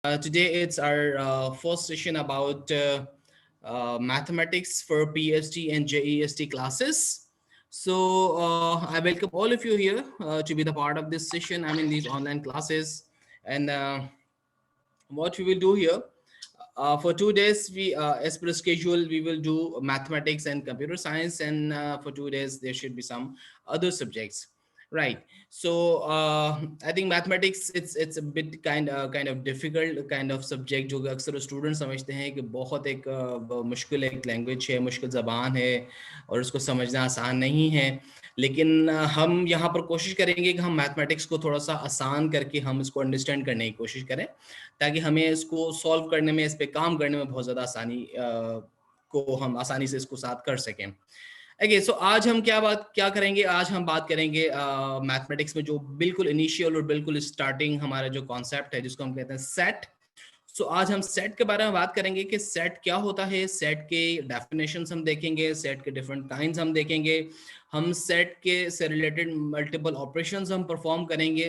Today it's our first session about mathematics for PhD and JEST classes. So I welcome all of you here to be the part of this session. I'm in these online classes, and what we will do here for 2 days, we as per schedule we will do mathematics and computer science, and for 2 days there should be some other subjects, right? So I think mathematics it's a bit kind of difficult kind of subject, जो कि अक्सर student समझते हैं कि बहुत एक मुश्किल एक लैंग्वेज है, मुश्किल ज़बान है और उसको समझना आसान नहीं है। लेकिन हम यहाँ पर कोशिश करेंगे कि हम मैथमेटिक्स को थोड़ा सा आसान करके हम इसको अंडरस्टैंड करने की कोशिश करें, ताकि हमें इसको सॉल्व करने में, इस पे काम करने में बहुत ज़्यादा आसानी को हम आसानी से इसको साथ कर सकें। ओके, सो आज हम क्या करेंगे, आज हम बात करेंगे मैथमेटिक्स में जो बिल्कुल इनिशियल और बिल्कुल स्टार्टिंग हमारा जो कॉन्सेप्ट है जिसको हम कहते हैं सेट। सो आज हम सेट के बारे में बात करेंगे कि सेट क्या होता है, सेट के डेफिनेशंस हम देखेंगे, सेट के डिफरेंट काइंड्स हम देखेंगे, हम सेट के से रिलेटेड मल्टीपल ऑपरेशंस हम परफॉर्म करेंगे।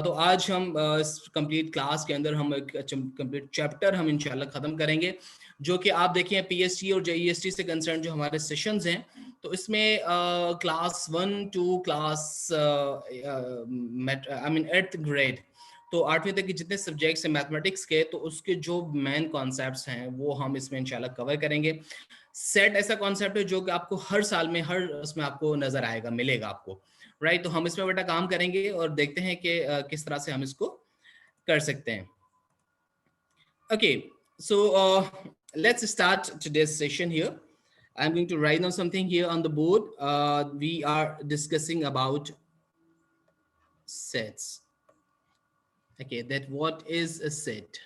तो आज हम इस कंप्लीट क्लास के अंदर हम एक कंप्लीट चैप्टर हम इंशाल्लाह ख़त्म करेंगे, जो कि आप देखें पीएचडी और जेईएसटी से कंसर्न जो हमारे सेशंस हैं, तो इसमें class 1 to class I mean 8th grade, तो 8वीं तक के जितने सब्जेक्ट्स हैं मैथमेटिक्स के, तो उसके जो मेन कॉन्सेप्ट्स हैं वो हम इसमें इंशाल्लाह कवर करेंगे। सेट ऐसा कॉन्सेप्ट है जो कि आपको हर साल में हर उसमें आपको नजर आएगा, मिलेगा आपको, राइट? तो हम इसमें बेटा काम करेंगे और देखते हैं कि किस तरह से हम इसको कर सकते हैं। Okay, so let's start today's session here. I'm going to write down something here on the board. We are discussing about sets. Okay, that what is a set?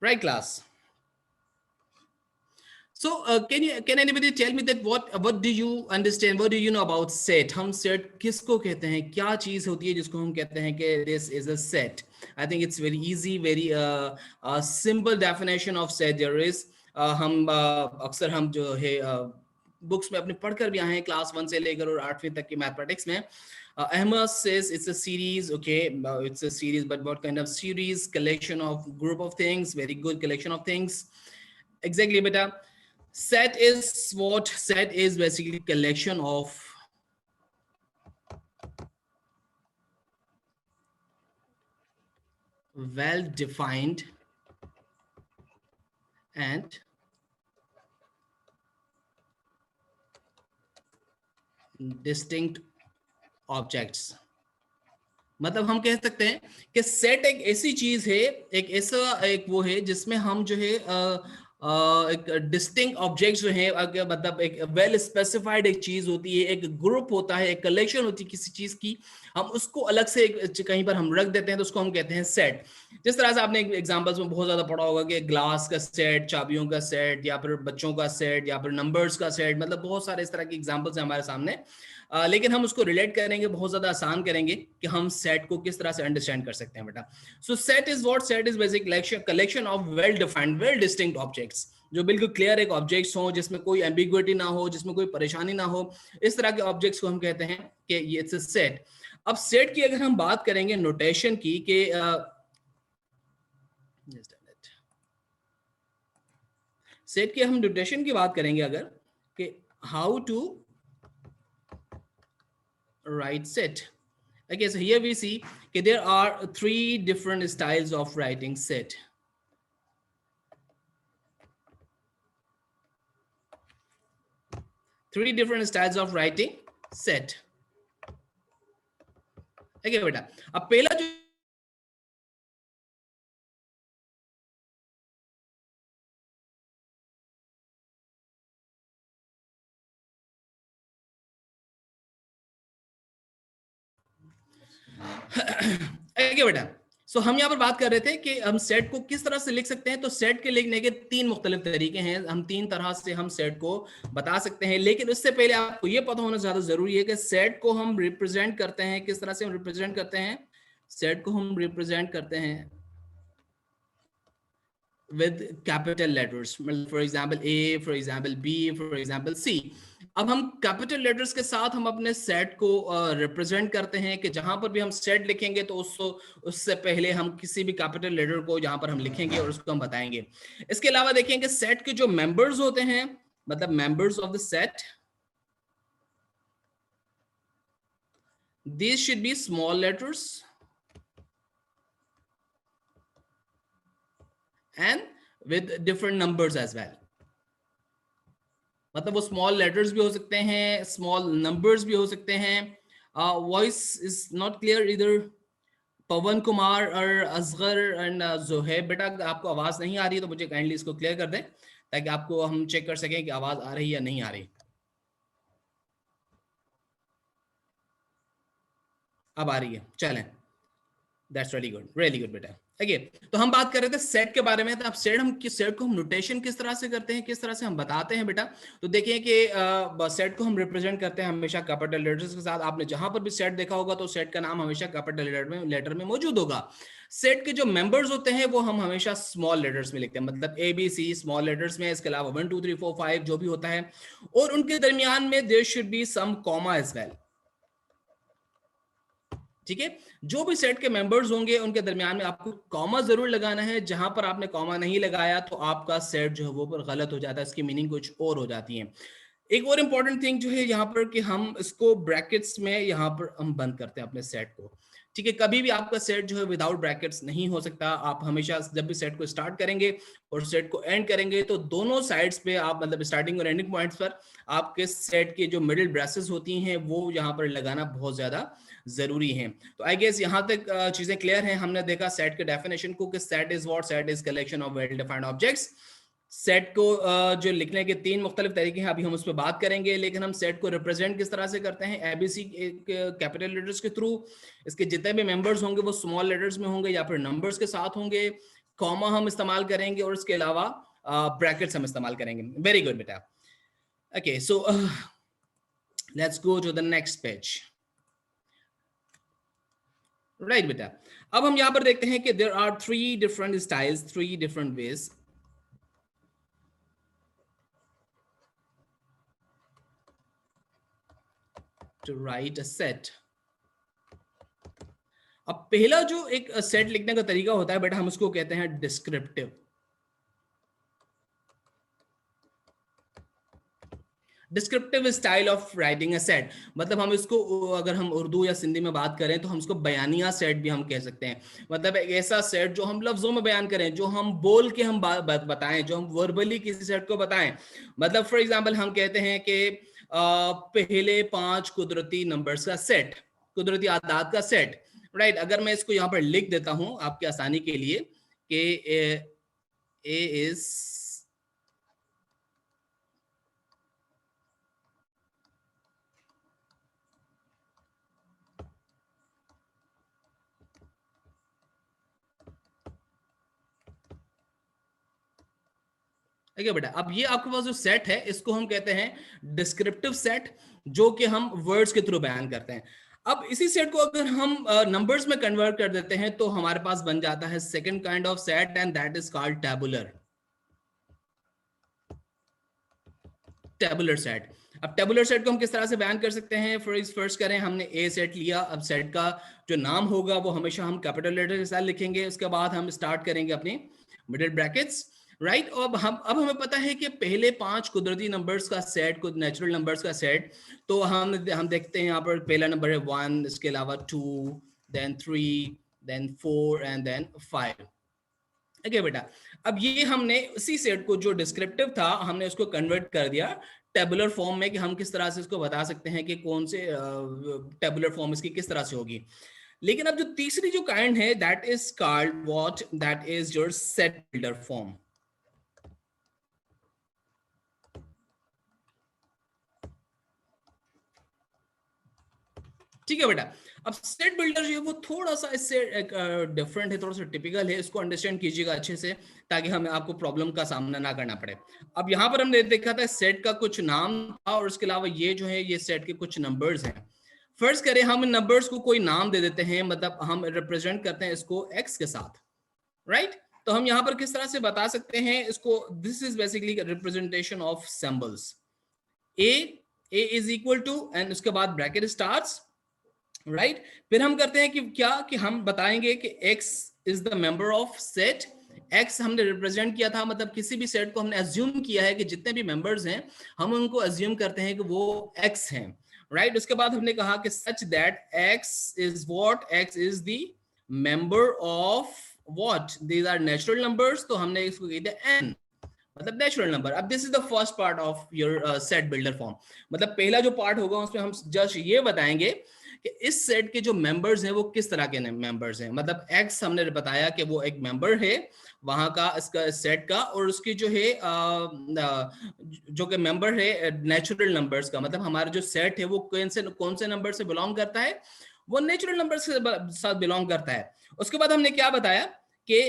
Right, class? So can anybody tell me that what do you understand, what do you know about set? हम set किसको कहते हैं, क्या चीज होती है जिसको हम कहते हैं कि this is a set? I think it's very easy, very simple definition of set there is. हम अक्सर हम जो है बुक्स में अपने पढ़कर भी आए हैं, क्लास 1 से लेकर और 8वीं तक की मैथमेटिक्स में. Ahmed says it's a series, okay, it's a series, but what kind of series? Collection of group of things, very good collection of things. Exactly, beta. Set is basically collection of well-defined and distinct objects. मतलब हम कह सकते हैं कि set एक ऐसी चीज है, एक ऐसा एक वो है जिसमें हम जो है एक डिस्टिंक्ट ऑब्जेक्ट्स जो है, मतलब एक वेल स्पेसिफाइड एक चीज होती है, एक ग्रुप होता है, एक कलेक्शन होती है किसी चीज की, हम उसको अलग से कहीं पर हम रख देते हैं तो उसको हम कहते हैं सेट. जिस तरह से आपने एग्जांपल्स में बहुत ज्यादा पढ़ा होगा कि ग्लास का सेट, चाबियों का सेट, या फिर बच्चों का सेट, या फिर नंबर्स का सेट, मतलब बहुत सारे इस तरह के एग्जांपल्स हैं हमारे सामने. लेकिन हम उसको रिलेट करेंगे, बहुत ज्यादा आसान करेंगे कि हम सेट को किस तरह से अंडरस्टैंड कर सकते हैं बेटा. सो set is what? Set is basic collection of well defined, well distinct objects, जो बिल्कुल क्लियर एक ऑब्जेक्ट्स हो, जिसमें कोई एम्बिग्विटी ना हो, जिसमें कोई परेशानी ना हो, इस तरह के ऑब्जेक्ट्स को हम कहते हैं कि ये इट्स अ सेट. अब सेट की अगर हम बात करेंगे नोटेशन की कि सेट की हम नोटेशन की बात करेंगे अगर, कि how to write set. Okay, so here we see okay, there are 3 different styles of writing set. Three different styles of writing set. Okay बेटा, अब पहला जो okay, बेटा, सो हम यहाँ पर बात कर रहे थे कि हम सेट को किस तरह से लिख सकते हैं. तो सेट के लिखने के 3 मुख्तलिफ तरीके हैं, हम 3 तरह से हम सेट को बता सकते हैं. लेकिन उससे पहले आपको ये पता होना ज्यादा जरूरी है कि सेट को हम रिप्रेजेंट करते हैं, किस तरह से हम रिप्रेजेंट करते हैं. सेट को हम रिप्रेजेंट करते हैं with capital letters, for example A, for example B, for example C. अब हम कैपिटल लेटर्स के साथ हम अपने सेट को रिप्रेजेंट करते हैं कि जहां पर भी हम सेट लिखेंगे तो उससे पहले हम किसी भी कैपिटल लेटर को यहां पर हम लिखेंगे और उसको हम बताएंगे। इसके अलावा देखेंगे सेट के जो मेंबर्स होते हैं, मतलब members of the set, these should be small letters and with different numbers as well. मतलब वो स्मॉल लेटर्स भी हो सकते हैं, स्मॉल नंबर्स भी हो सकते हैं। वॉइस इज नॉट क्लियर इधर। पवन कुमार और असगर एंड जोहेब, बेटा आपको आवाज नहीं आ रही है तो मुझे काइंडली इसको क्लियर कर दें ताकि आपको हम चेक कर सकें कि आवाज आ रही है या नहीं आ रही। अब आ रही है, चलें। दैट्स रियली गुड बेटा। ओके, तो हम बात कर रहे थे सेट के बारे में। तो अब सेट को हम नोटेशन किस तरह से करते हैं, किस तरह से हम बताते हैं बेटा। तो देखिए कि सेट को हम रिप्रेजेंट करते हैं हमेशा कैपिटल लेटर्स के साथ। आपने जहां पर भी सेट देखा होगा तो सेट का नाम हमेशा कैपिटल लेटर में मौजूद होगा। सेट के जो मेंबर्स होते हैं वो हम हमेशा स्मॉल लेटर्स में लिखते हैं, मतलब ABC स्मॉल लेटर्स में। इसके अलावा 1 2 3 4 5 जो भी होता है, और उनके दरमियान में there should be some comma as well. ठीक है, जो भी सेट के मेंबर्स होंगे उनके दरमियान में आपको कॉमा जरूर लगाना है। जहां पर आपने कॉमा नहीं लगाया तो आपका सेट जो है वो पर गलत हो जाता है, इसकी मीनिंग कुछ और हो जाती है। एक और इंपॉर्टेंट थिंग जो है यहाँ पर कि हम इसको ब्रैकेट्स में यहाँ पर हम बंद करते हैं अपने सेट को। ठीक है, कभी भी आपका सेट जो है विदाउट ब्रैकेट्स नहीं हो सकता। आप हमेशा जब भी सेट को स्टार्ट करेंगे और सेट को एंड करेंगे तो दोनों साइड्स पे आप, मतलब स्टार्टिंग और एंडिंग पॉइंट्स पर आपके सेट के जो मिडिल ब्रेसेस होती हैं वो यहाँ पर लगाना बहुत ज्यादा जरूरी है। तो आई गेस यहाँ तक चीजें क्लियर हैं। हमने देखा सेट के डेफिनेशन को कि set is what, set is collection of well defined objects. Set को जो लिखने के 3 मुख्तलिफ तरीके हैं, अभी हम उस पर बात करेंगे। लेकिन हम सेट को रिप्रेजेंट किस तरह से करते हैं, ABC कैपिटल लेटर्स के थ्रू। इसके जितने भी मेंबर्स होंगे वो स्मॉल लेटर्स में होंगे या फिर नंबर्स के साथ होंगे। कॉमा हम इस्तेमाल करेंगे और इसके अलावा ब्रैकेट्स हम इस्तेमाल करेंगे। वेरी गुड बेटा। Okay, so let's go to the next page. Right बेटा, अब हम यहाँ पर देखते हैं कि there are 3 different styles, 3 different ways to write a set. अब पहला जो एक सेट लिखने का तरीका होता है बेटा, हम उसको कहते हैं descriptive. Descriptive style of writing a set, मतलब हम इसको, अगर हम उर्दू या सिंधी में बात करें तो हम इसको बयानिया सेट भी हम कह सकते हैं। मतलब एक ऐसा सेट जो हम लफ्जों में बयान करें, जो हम बोल के हम बताएं, जो हम वर्बली किसी सेट को बताएं। मतलब फॉर एग्जांपल हम कहते हैं कि पहले 5 कुदरती नंबर्स का सेट, कुदरती आदाद का सेट। राइट, अगर मैं इसको यहाँ पर लिख देता हूं आपकी आसानी के लिए कि A is बेटा। अब ये आपके पास जो सेट है इसको हम कहते हैं डिस्क्रिप्टिव सेट, जो कि हम वर्ड्स के थ्रू बयान करते हैं। अब इसी सेट को अगर हम नंबर्स में कन्वर्ट कर देते हैं तो हमारे पास बन जाता है second kind of set, and that is called tabular. Tabular set. अब टैबुलर सेट को हम किस तरह से बयान कर सकते हैं, फर्स्ट करें, हमने ए सेट लिया। अब सेट का जो नाम होगा वो हमेशा हम कैपिटल लेटर के साथ लिखेंगे। उसके बाद हम स्टार्ट करेंगे अपनी मिडिल ब्रैकेट्स। राइट, अब हमें पता है कि पहले 5 कुदरती नंबर्स का सेट, कुछ नेचुरल नंबर्स का सेट, तो हम देखते हैं यहाँ पर पहला नंबर है 1, इसके अलावा 2, then 3, then 4 and then 5। Okay बेटा, अब ये हमने इसी सेट को जो डिस्क्रिप्टिव था हमने उसको कन्वर्ट कर दिया टेबुलर फॉर्म में, कि हम किस तरह से इसको बता सकते हैं कि कौन से टेबुलर फॉर्म इसकी किस तरह से होगी। लेकिन अब जो तीसरी जो काइंड है that is called what, that is your set builder form. ठीक है बेटा, अब सेट बिल्डर जो है वो थोड़ा सा इससे डिफरेंट है, थोड़ा सा टिपिकल है। इसको अंडरस्टैंड कीजिएगा अच्छे से ताकि हमें आपको प्रॉब्लम का सामना ना करना पड़े। अब यहाँ पर हमने देखा था सेट का कुछ नाम था और उसके अलावा ये जो है ये सेट के कुछ नंबर्स हैं। फर्स्ट करें, हम नंबर्स को कोई नाम दे देते हैं, मतलब हम रिप्रेजेंट करते हैं इसको एक्स के साथ। राइट, तो हम यहाँ पर किस तरह से बता सकते हैं इसको, this is basically representation of symbols. A is equal to and उसके बाद ब्रैकेट स्टार्ट्स, राइट। फिर हम करते हैं कि क्या, कि हम बताएंगे कि x is the member of set. x हमने रिप्रेजेंट किया था, मतलब किसी भी सेट को हमने अज्यूम किया है कि जितने भी मेंबर्स हैं हम उनको अज्यूम करते हैं कि वो x हैं, राइट। उसके बाद हमने कहा कि such that x is what, x is the member of what, these are natural numbers, तो हमने इसको कह दिया n, मतलब नेचुरल नंबर। अब this is the first part of your set builder form, मतलब पहला जो पार्ट होगा उसमें हम जस्ट ये बताएंगे कि इस सेट के जो मेंबर्स हैं वो किस तरह के मेंबर्स हैं। मतलब x हमने बताया कि वो एक मेंबर है वहां का, इसका सेट का, और उसकी जो है जो कि मेंबर है नेचुरल नंबर्स का, मतलब हमारा जो सेट है वो कौन से नंबर से बिलोंग करता है, वो नेचुरल नंबर के साथ बिलोंग करता है। उसके बाद हमने क्या बताया कि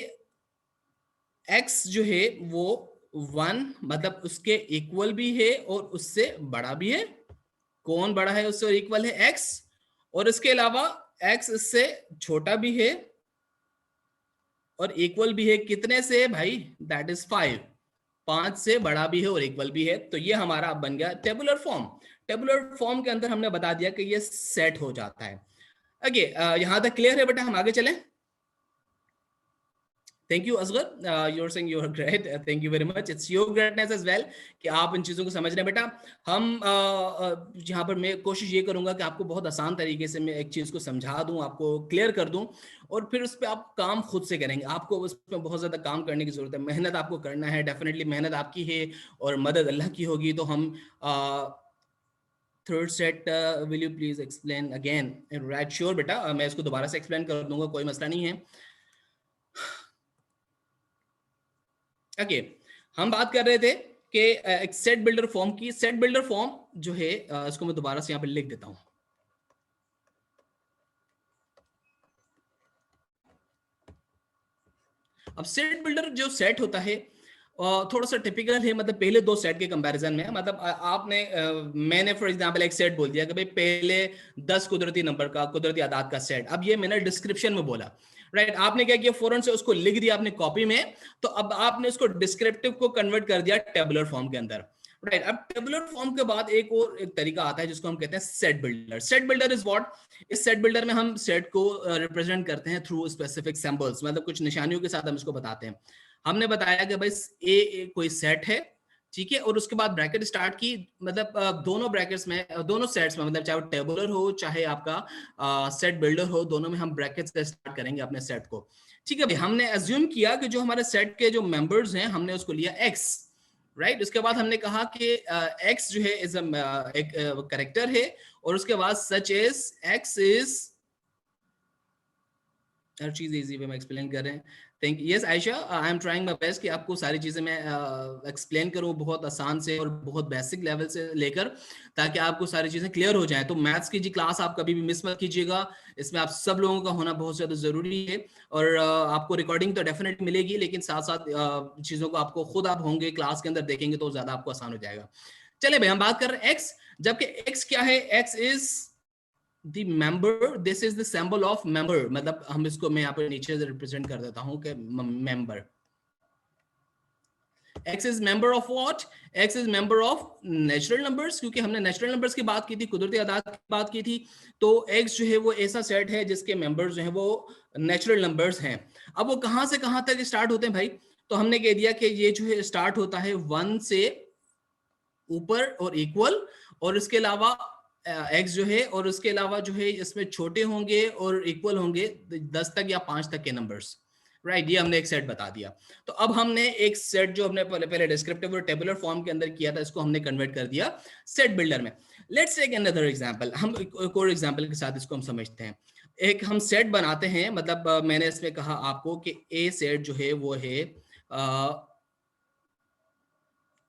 x जो है वो 1, मतलब उसके इक्वल भी है और उससे बड़ा भी है। कौन बड़ा है उससे इक्वल है, x, और इसके अलावा x इससे छोटा भी है और इक्वल भी है, कितने से भाई, दैट इज 5, 5 से बड़ा भी है और इक्वल भी है। तो ये हमारा बन गया टेबुलर फॉर्म। टेबुलर फॉर्म के अंदर हमने बता दिया कि ये सेट हो जाता है। ओके, यहां तक क्लियर है बेटा, हम आगे चलें। Thank you Asgar, you are saying you are great, thank you very much, it's your greatness as well कि आप इन चीज़ों को समझ रहे हैं बेटा। हम यहाँ पर मैं कोशिश ये करूंगा कि आपको बहुत आसान तरीके से मैं एक चीज़ को समझा दूं, आपको क्लियर कर दूं, और फिर उस पर आप काम खुद से करेंगे। आपको उस पर बहुत ज़्यादा काम करने की ज़रूरत है, मेहनत आपको करना है, डेफिनेटली मेहनत आपकी है और मदद अल्लाह की होगी। तो हम third set, will you please explain again, right, sure बेटा, मैं इसको दोबारा से एक्सप्लेन कर दूंगा, कोई मसला नहीं है। ओके, हम बात कर रहे थे कि एक सेट बिल्डर फॉर्म की। सेट बिल्डर फॉर्म जो है इसको मैं दोबारा से यहाँ पे लिख देता हूँ। अब सेट बिल्डर जो सेट होता है थोड़ा सा टिपिकल है, मतलब पहले दो सेट के कंपैरिजन में। मतलब आपने मैंने फॉर एग्जांपल एक सेट बोल दिया कि भाई पहले 10 कुदरती नंबर का, कुदरती आदाद का सेट। अब ये मैंने डिस्क्रिप्शन में बोला, राइट। आपने क्या किया, फौरन से उसको लिख दिया अपने कॉपी में, तो अब आपने उसको डिस्क्रिप्टिव को कन्वर्ट कर दिया टेबुलर फॉर्म के अंदर, राइट। अब टेबुलर फॉर्म के बाद एक तरीका आता है जिसको हम कहते हैं set builder. Set builder is what, इस सेट बिल्डर में हम सेट को रिप्रेजेंट करते हैं थ्रू स्पेसिफिक सिंबल्स, मतलब कुछ निशानियों के साथ हम इसको बताते हैं। हमने बताया कि भाई ए कोई सेट है, ठीक है, और उसके बाद ब्रैकेट स्टार्ट की, मतलब दोनों ब्रैकेट्स में, दोनों सेट्स में, मतलब चाहे वो टेबुलर हो चाहे आपका सेट बिल्डर हो, दोनों में हम ब्रैकेट से स्टार्ट करेंगे अपने सेट को, ठीक है भाई। हमने अज्यूम किया कि जो हमारे सेट के जो मेंबर्स हैं हमने उसको लिया x, राइट। उसके बाद हमने कहा कि x जो है इज एक करेक्टर है, और उसके बाद सच इज x इज, हर चीज इजी वे में एक्सप्लेन कर रहे हैं। Thank you, yes Ayesha, I am trying my best कि आपको सारी चीजें मैं एक्सप्लेन करूं बहुत आसान से और बहुत बेसिक लेवल से लेकर, ताकि आपको सारी चीजें क्लियर हो जाएं। तो मैथ्स की जी क्लास आप कभी भी मिस मत कीजिएगा, इसमें आप सब लोगों का होना बहुत ज्यादा जरूरी है। और आपको रिकॉर्डिंग तो डेफिनेट मिलेगी, लेकिन साथ साथ चीजों को आपको खुद आप होंगे क्लास के अंदर देखेंगे तो ज्यादा आपको आसान हो जाएगा। चले भाई, हम बात कर रहे हैं एक्स, जबकि एक्स क्या है, x is the member, this is the symbol of member, मतलब हम इसको मैं यहाँ पर नीचे से रिप्रेजेंट कर देता हूँ कि member, x is member of what, x is member of natural numbers, क्योंकि हमने natural numbers की बात की थी, कुदरती आदाद की बात की थी, तो x जो है वो ऐसा सेट है जिसके मेंबर्स जो है वो नेचुरल नंबर्स हैं। अब वो कहाँ से कहाँ तक स्टार्ट होते हैं भाई, तो हमने कह दिया कि ये जो है स्टार्ट होता है 1 से ऊपर और इक्वल, और इसके अलावा एक्स जो है, और उसके अलावा जो है इसमें छोटे होंगे और इक्वल होंगे 10 तक या 5 तक के नंबर्स, राइट। ये हमने एक सेट बता दिया। तो अब हमने एक सेट जो हमने पहले डिस्क्रिप्टिव और टेबुलर फॉर्म के अंदर किया था, इसको हमने कन्वर्ट कर दिया सेट बिल्डर में। लेट्स टेक अनदर एग्जांपल, हम एक और एग्जांपल के साथ इसको हम समझते हैं। एक हम सेट बनाते हैं, मतलब मैंने इसमें कहा आपको कि ए सेट जो है वो है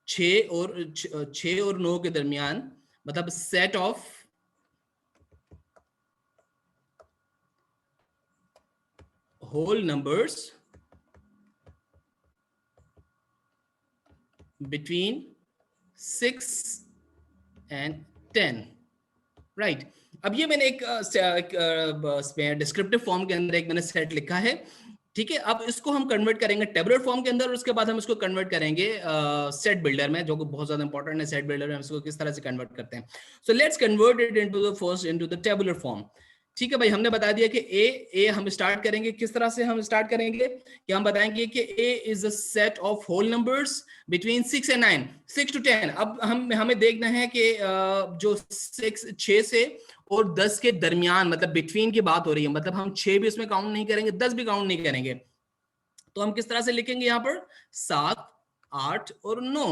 6 और 9 के दरमियान, मतलब set of whole numbers between 6 and 10, right. अब ये मैंने एक डिस्क्रिप्टिव फॉर्म के अंदर एक मैंने सेट लिखा है ठीक है, अब इसको हम कन्वर्ट करेंगे टेबुलर फॉर्म के अंदर, और उसके बाद हम इसको कन्वर्ट करेंगे सेट बिल्डर में, जो कि बहुत ज्यादा इंपॉर्टेंट है। सेट बिल्डर में हम इसको किस तरह से कन्वर्ट करते हैं। So let's convert it into the first into the tabular form. ठीक है भाई, हमने बता दिया कि ए हम स्टार्ट करेंगे। किस तरह से हम स्टार्ट करेंगे कि हम बताएंगे कि A is a set of whole numbers between 6 and 9, 6 to 10। अब हमें देखना है कि जो 6 से और 10 के दरमियान, मतलब बिटवीन की बात हो रही है, मतलब हम 6 भी इसमें काउंट नहीं करेंगे, 10 भी काउंट नहीं करेंगे। तो हम किस तरह से लिखेंगे यहाँ पर 7, 8 और 9।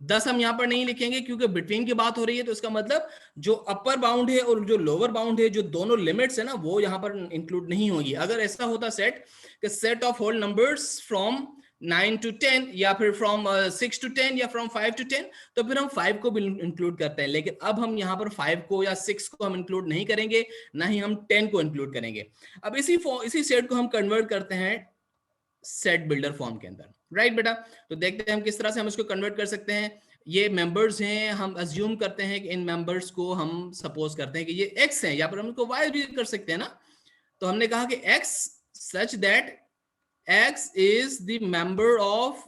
10 हम यहाँ पर नहीं लिखेंगे क्योंकि बिटवीन की बात हो रही है, तो इसका मतलब जो अपर बाउंड है और जो लोअर बाउंड है, जो दोनों लिमिट्स है ना, वो यहाँ पर इंक्लूड नहीं होगी। अगर ऐसा होता set of whole numbers from 9 to 10, या फिर फ्रॉम 6 to 10, या फ्रॉम 5 to 10, तो फिर हम 5 को भी इंक्लूड करते हैं। लेकिन अब हम यहाँ पर 5 को या 6 को हम इंक्लूड नहीं करेंगे, ना ही हम 10 को इंक्लूड करेंगे। अब इसी सेट को हम कन्वर्ट करते हैं सेट बिल्डर फॉर्म के अंदर, राइट बेटा। तो देखते हैं हम किस तरह से हम इसको कन्वर्ट कर सकते हैं। ये मेंबर्स हैं, हम अज्यूम करते हैं कि इन मेंबर्स को हम सपोज करते हैं कि ये एक्स हैं, या फिर हम इसको वाई भी कर सकते हैं ना। तो हमने कहा कि x such that x is the member of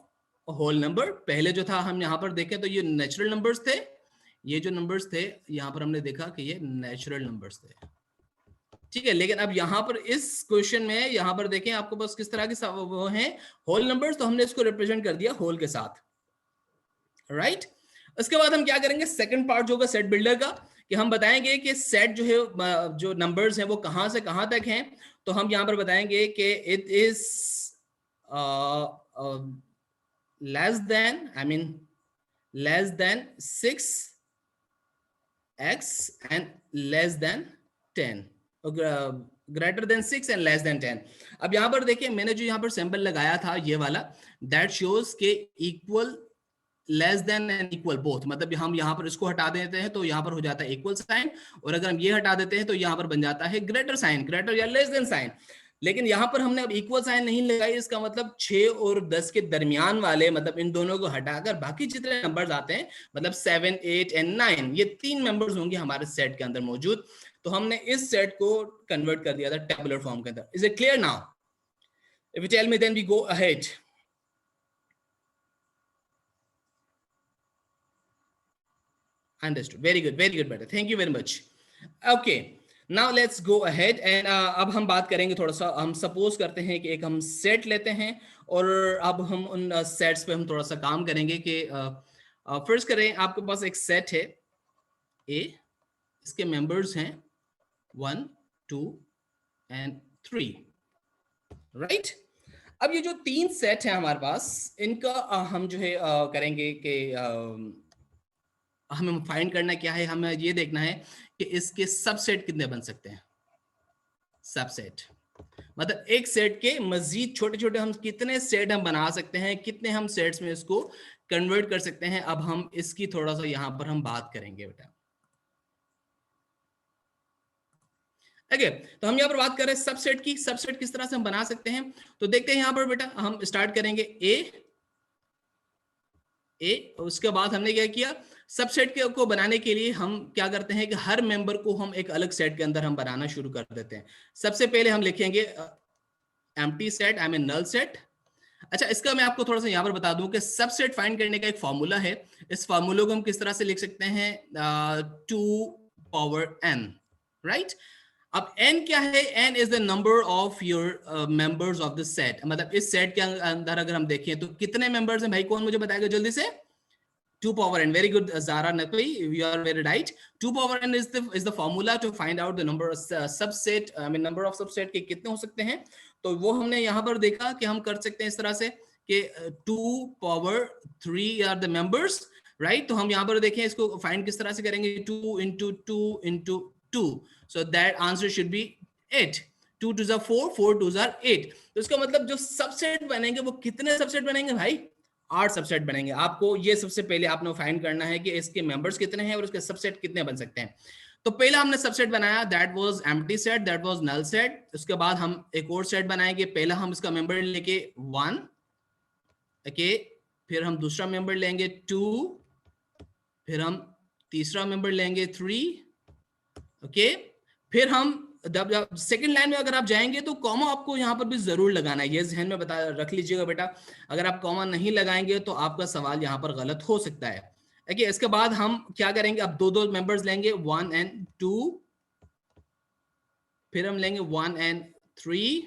whole number. पहले जो था हम यहाँ पर देखें तो ये नेचुरल नंबर्स थे, ये जो नंबर्स थे यहाँ पर हमने देखा कि ये नेचुरल नंबर्स थे, ठीक है। लेकिन अब यहाँ पर इस क्वेश्चन में यहाँ पर देखें आपको बस किस तरह के वो हैं होल नंबर्स, तो हमने इसको रिप्रेजेंट कर दिया होल के साथ, राइट। उसके बाद हम क्या करेंगे, सेकंड पार्ट जो होगा सेट बिल्डर का, कि हम बताएंगे कि सेट जो है, जो नंबर्स हैं वो कहां से कहां तक हैं। तो हम यहाँ पर बताएंगे कि it is less than, I mean less than 6x and less than 10, greater than 6 and less than 10। अब यहाँ पर देखिए मैंने जो यहाँ पर सैंपल लगाया था ये वाला, दैट शोज के equal, less than and equal both. मतलब हम यहाँ पर इसको हटा देते हैं तो यहाँ पर हो जाता है इक्वल साइन, और अगर हम ये हटा देते हैं तो यहाँ पर बन जाता है ग्रेटर साइन, ग्रेटर या लेस देन साइन। लेकिन यहाँ पर हमने अब इक्वल साइन नहीं लगाई, इसका मतलब 6 और 10 के दरमियान वाले, मतलब इन दोनों को हटाकर बाकी जितने नंबर्स आते हैं, मतलब 7, 8 एंड 9, ये 3 मेंबर्स होंगे हमारे सेट के अंदर मौजूद। तो हमने इस सेट को कन्वर्ट कर दिया था टेबुलर फॉर्म के अंदर। Is it clear now? If you tell me then we go ahead. Understood. Very good. Very good, better. Thank you very much. Okay. Now let's go ahead and अब हम बात करेंगे थोड़ा सा, हम सपोज करते हैं कि एक हम सेट लेते हैं, और अब हम उन सेट्स पे हम थोड़ा सा काम करेंगे कि फर्स्ट करें, आपके पास एक सेट है ए, इसके मेंबर्स हैं 1, 2 एंड 3, राइट। अब ये जो 3 सेट है हमारे पास, इनका हम जो है करेंगे कि हमें फाइंड करना क्या है, हमें ये देखना है कि इसके सबसेट कितने बन सकते हैं। सबसेट मतलब एक सेट के मजीद छोटे छोटे हम कितने सेट हम बना सकते हैं, कितने हम सेट्स में इसको कन्वर्ट कर सकते हैं। अब हम इसकी थोड़ा सा यहां पर हम बात करेंगे बेटा। ओके, तो हम यहाँ पर बात कर रहे हैं सबसेट की। सबसेट किस तरह से हम बना सकते हैं, तो देखते हैं यहाँ पर बेटा। हम स्टार्ट करेंगे ए, उसके बाद हमने क्या किया, सबसेट को बनाने के लिए हम क्या करते हैं कि हर मेंबर को हम एक अलग सेट के अंदर हम बनाना शुरू कर देते हैं। सबसे पहले हम लिखेंगे empty set, I mean null set. अच्छा, इसका मैं आपको थोड़ा सा यहाँ पर बता दूं कि सबसेट फाइंड करने का एक फॉर्मूला है। इस फॉर्मूले को हम किस तरह से लिख सकते हैं, 2 पावर n, राइट। अब n क्या है, n is the number of your members of the set. मतलब इस सेट के अंदर अगर हम देखें तो कितने मेंबर्स हैं भाई, कौन मुझे बताएगा जल्दी से। 2 power n. Very good, Zara Nakwi. You are very right. 2 power n is the formula to find out the number of subset. I mean number of subset के कितने हो सकते हैं। तो वो हमने यहाँ पर देखा कि हम कर सकते हैं इस तरह से कि 2 power 3 are the members, right? तो हम यहाँ पर देखें इसको फाइंड किस तरह से करेंगे, 2 into 2 into 2. So that answer should be 8. 2 2s are 4, 4 2s are 8. तो इसका मतलब जो सबसेट बनेंगे वो कितने सबसेट बनेंगे भाई, 8 सबसेट बनेंगे। आपको ये सबसे पहले आपने फाइंड करना है कि इसके मेंबर्स कितने हैं और उसके सबसेट कितने बन सकते हैं। तो पहला हमने सबसेट बनाया, that was empty set, that was null set. उसके बाद हम एक और सेट बनाएंगे। पहला हम इसका मेंबर लेके 1, ओके, फिर हम दूसरा मेंबर लेंगे 2, फिर हम तीसरा मेंबर लेंगे 3, ओके, फिर हम जब सेकंड लाइन में अगर आप जाएंगे तो कॉमा आपको यहाँ पर भी जरूर लगाना है, ये ध्यान में बता रख लीजिएगा बेटा। अगर आप कॉमा नहीं लगाएंगे तो आपका सवाल यहाँ पर गलत हो सकता है। ओके, इसके बाद हम क्या करेंगे, अब दो दो मेंबर्स लेंगे 1 and 2, फिर हम लेंगे 1 and 3,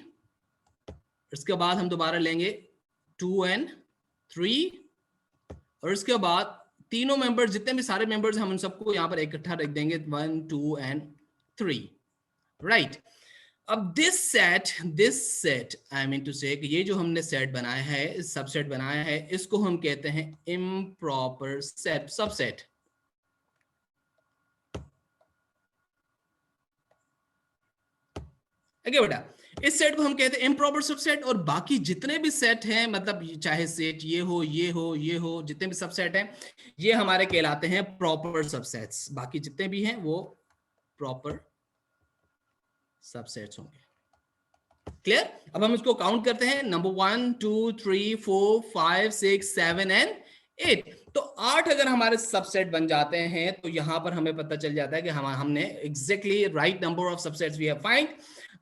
इसके बाद हम दोबारा लेंगे 2 and 3, और इसके बाद तीनों मेंबर्स जितने भी सारे मेंबर्स हम उन सबको यहाँ पर इकट्ठा रख देंगे 1 2 and 3, राइट। अब this set I mean to say ये जो हमने सेट बनाया है, सबसेट बनाया है, इसको हम कहते हैं इम्प्रॉपर सेट सबसेट। ओके बेटा, इस सेट को हम कहते हैं इम्प्रॉपर सबसेट, और बाकी जितने भी सेट हैं, मतलब चाहे सेट ये हो ये हो ये हो, जितने भी सबसेट हैं ये हमारे कहलाते हैं प्रॉपर सबसेट्स। बाकी जितने भी हैं वो प्रॉपर सबसेट्स होंगे। क्लियर? अब हम इसको काउंट करते हैं, नंबर 1 2 3 4 5 6 7 एंड 8। तो 8 अगर हमारे सबसेट बन जाते हैं तो यहां पर हमें पता चल जाता है कि हमने exactly right number of subsets we have find.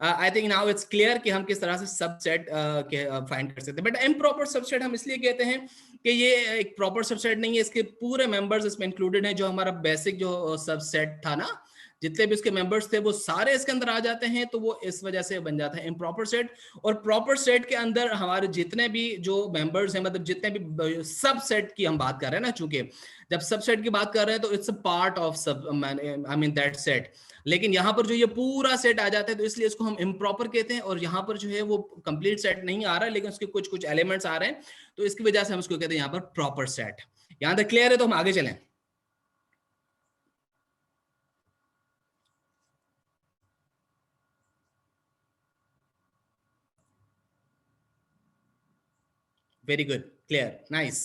I think now it's clear कि हम किस तरह से सबसेट फाइंड कर सकते हैं। बट इम्प्रॉपर सबसेट हम इसलिए कहते हैं कि ये एक प्रॉपर सबसेट नहीं है, इसके पूरे मेंबर्स इसमें इंक्लूडेड हैं। जो हमारा बेसिक जो सबसेट था ना, जितने भी उसके मेंबर्स थे वो सारे इसके अंदर आ जाते हैं, तो वो इस वजह से बन जाता है इम्प्रॉपर सेट। और प्रॉपर सेट के अंदर हमारे जितने भी जो मेंबर्स हैं, मतलब जितने भी सब सेट की हम बात कर रहे हैं ना, चूंकि जब सबसेट की बात कर रहे हैं तो इट्स अ पार्ट ऑफ सब आई मीन दैट सेट, लेकिन यहाँ पर जो ये पूरा सेट आ जाता है तो इसलिए इसको हम इम्प्रॉपर कहते हैं। और यहाँ पर जो है वो कंप्लीट सेट नहीं आ रहा है, लेकिन उसके कुछ कुछ एलिमेंट्स आ रहे हैं, तो इसकी वजह से हम इसको कहते हैं यहाँ पर प्रॉपर सेट। यहाँ तक क्लियर है? तो हम आगे चलें। Very good, clear, nice.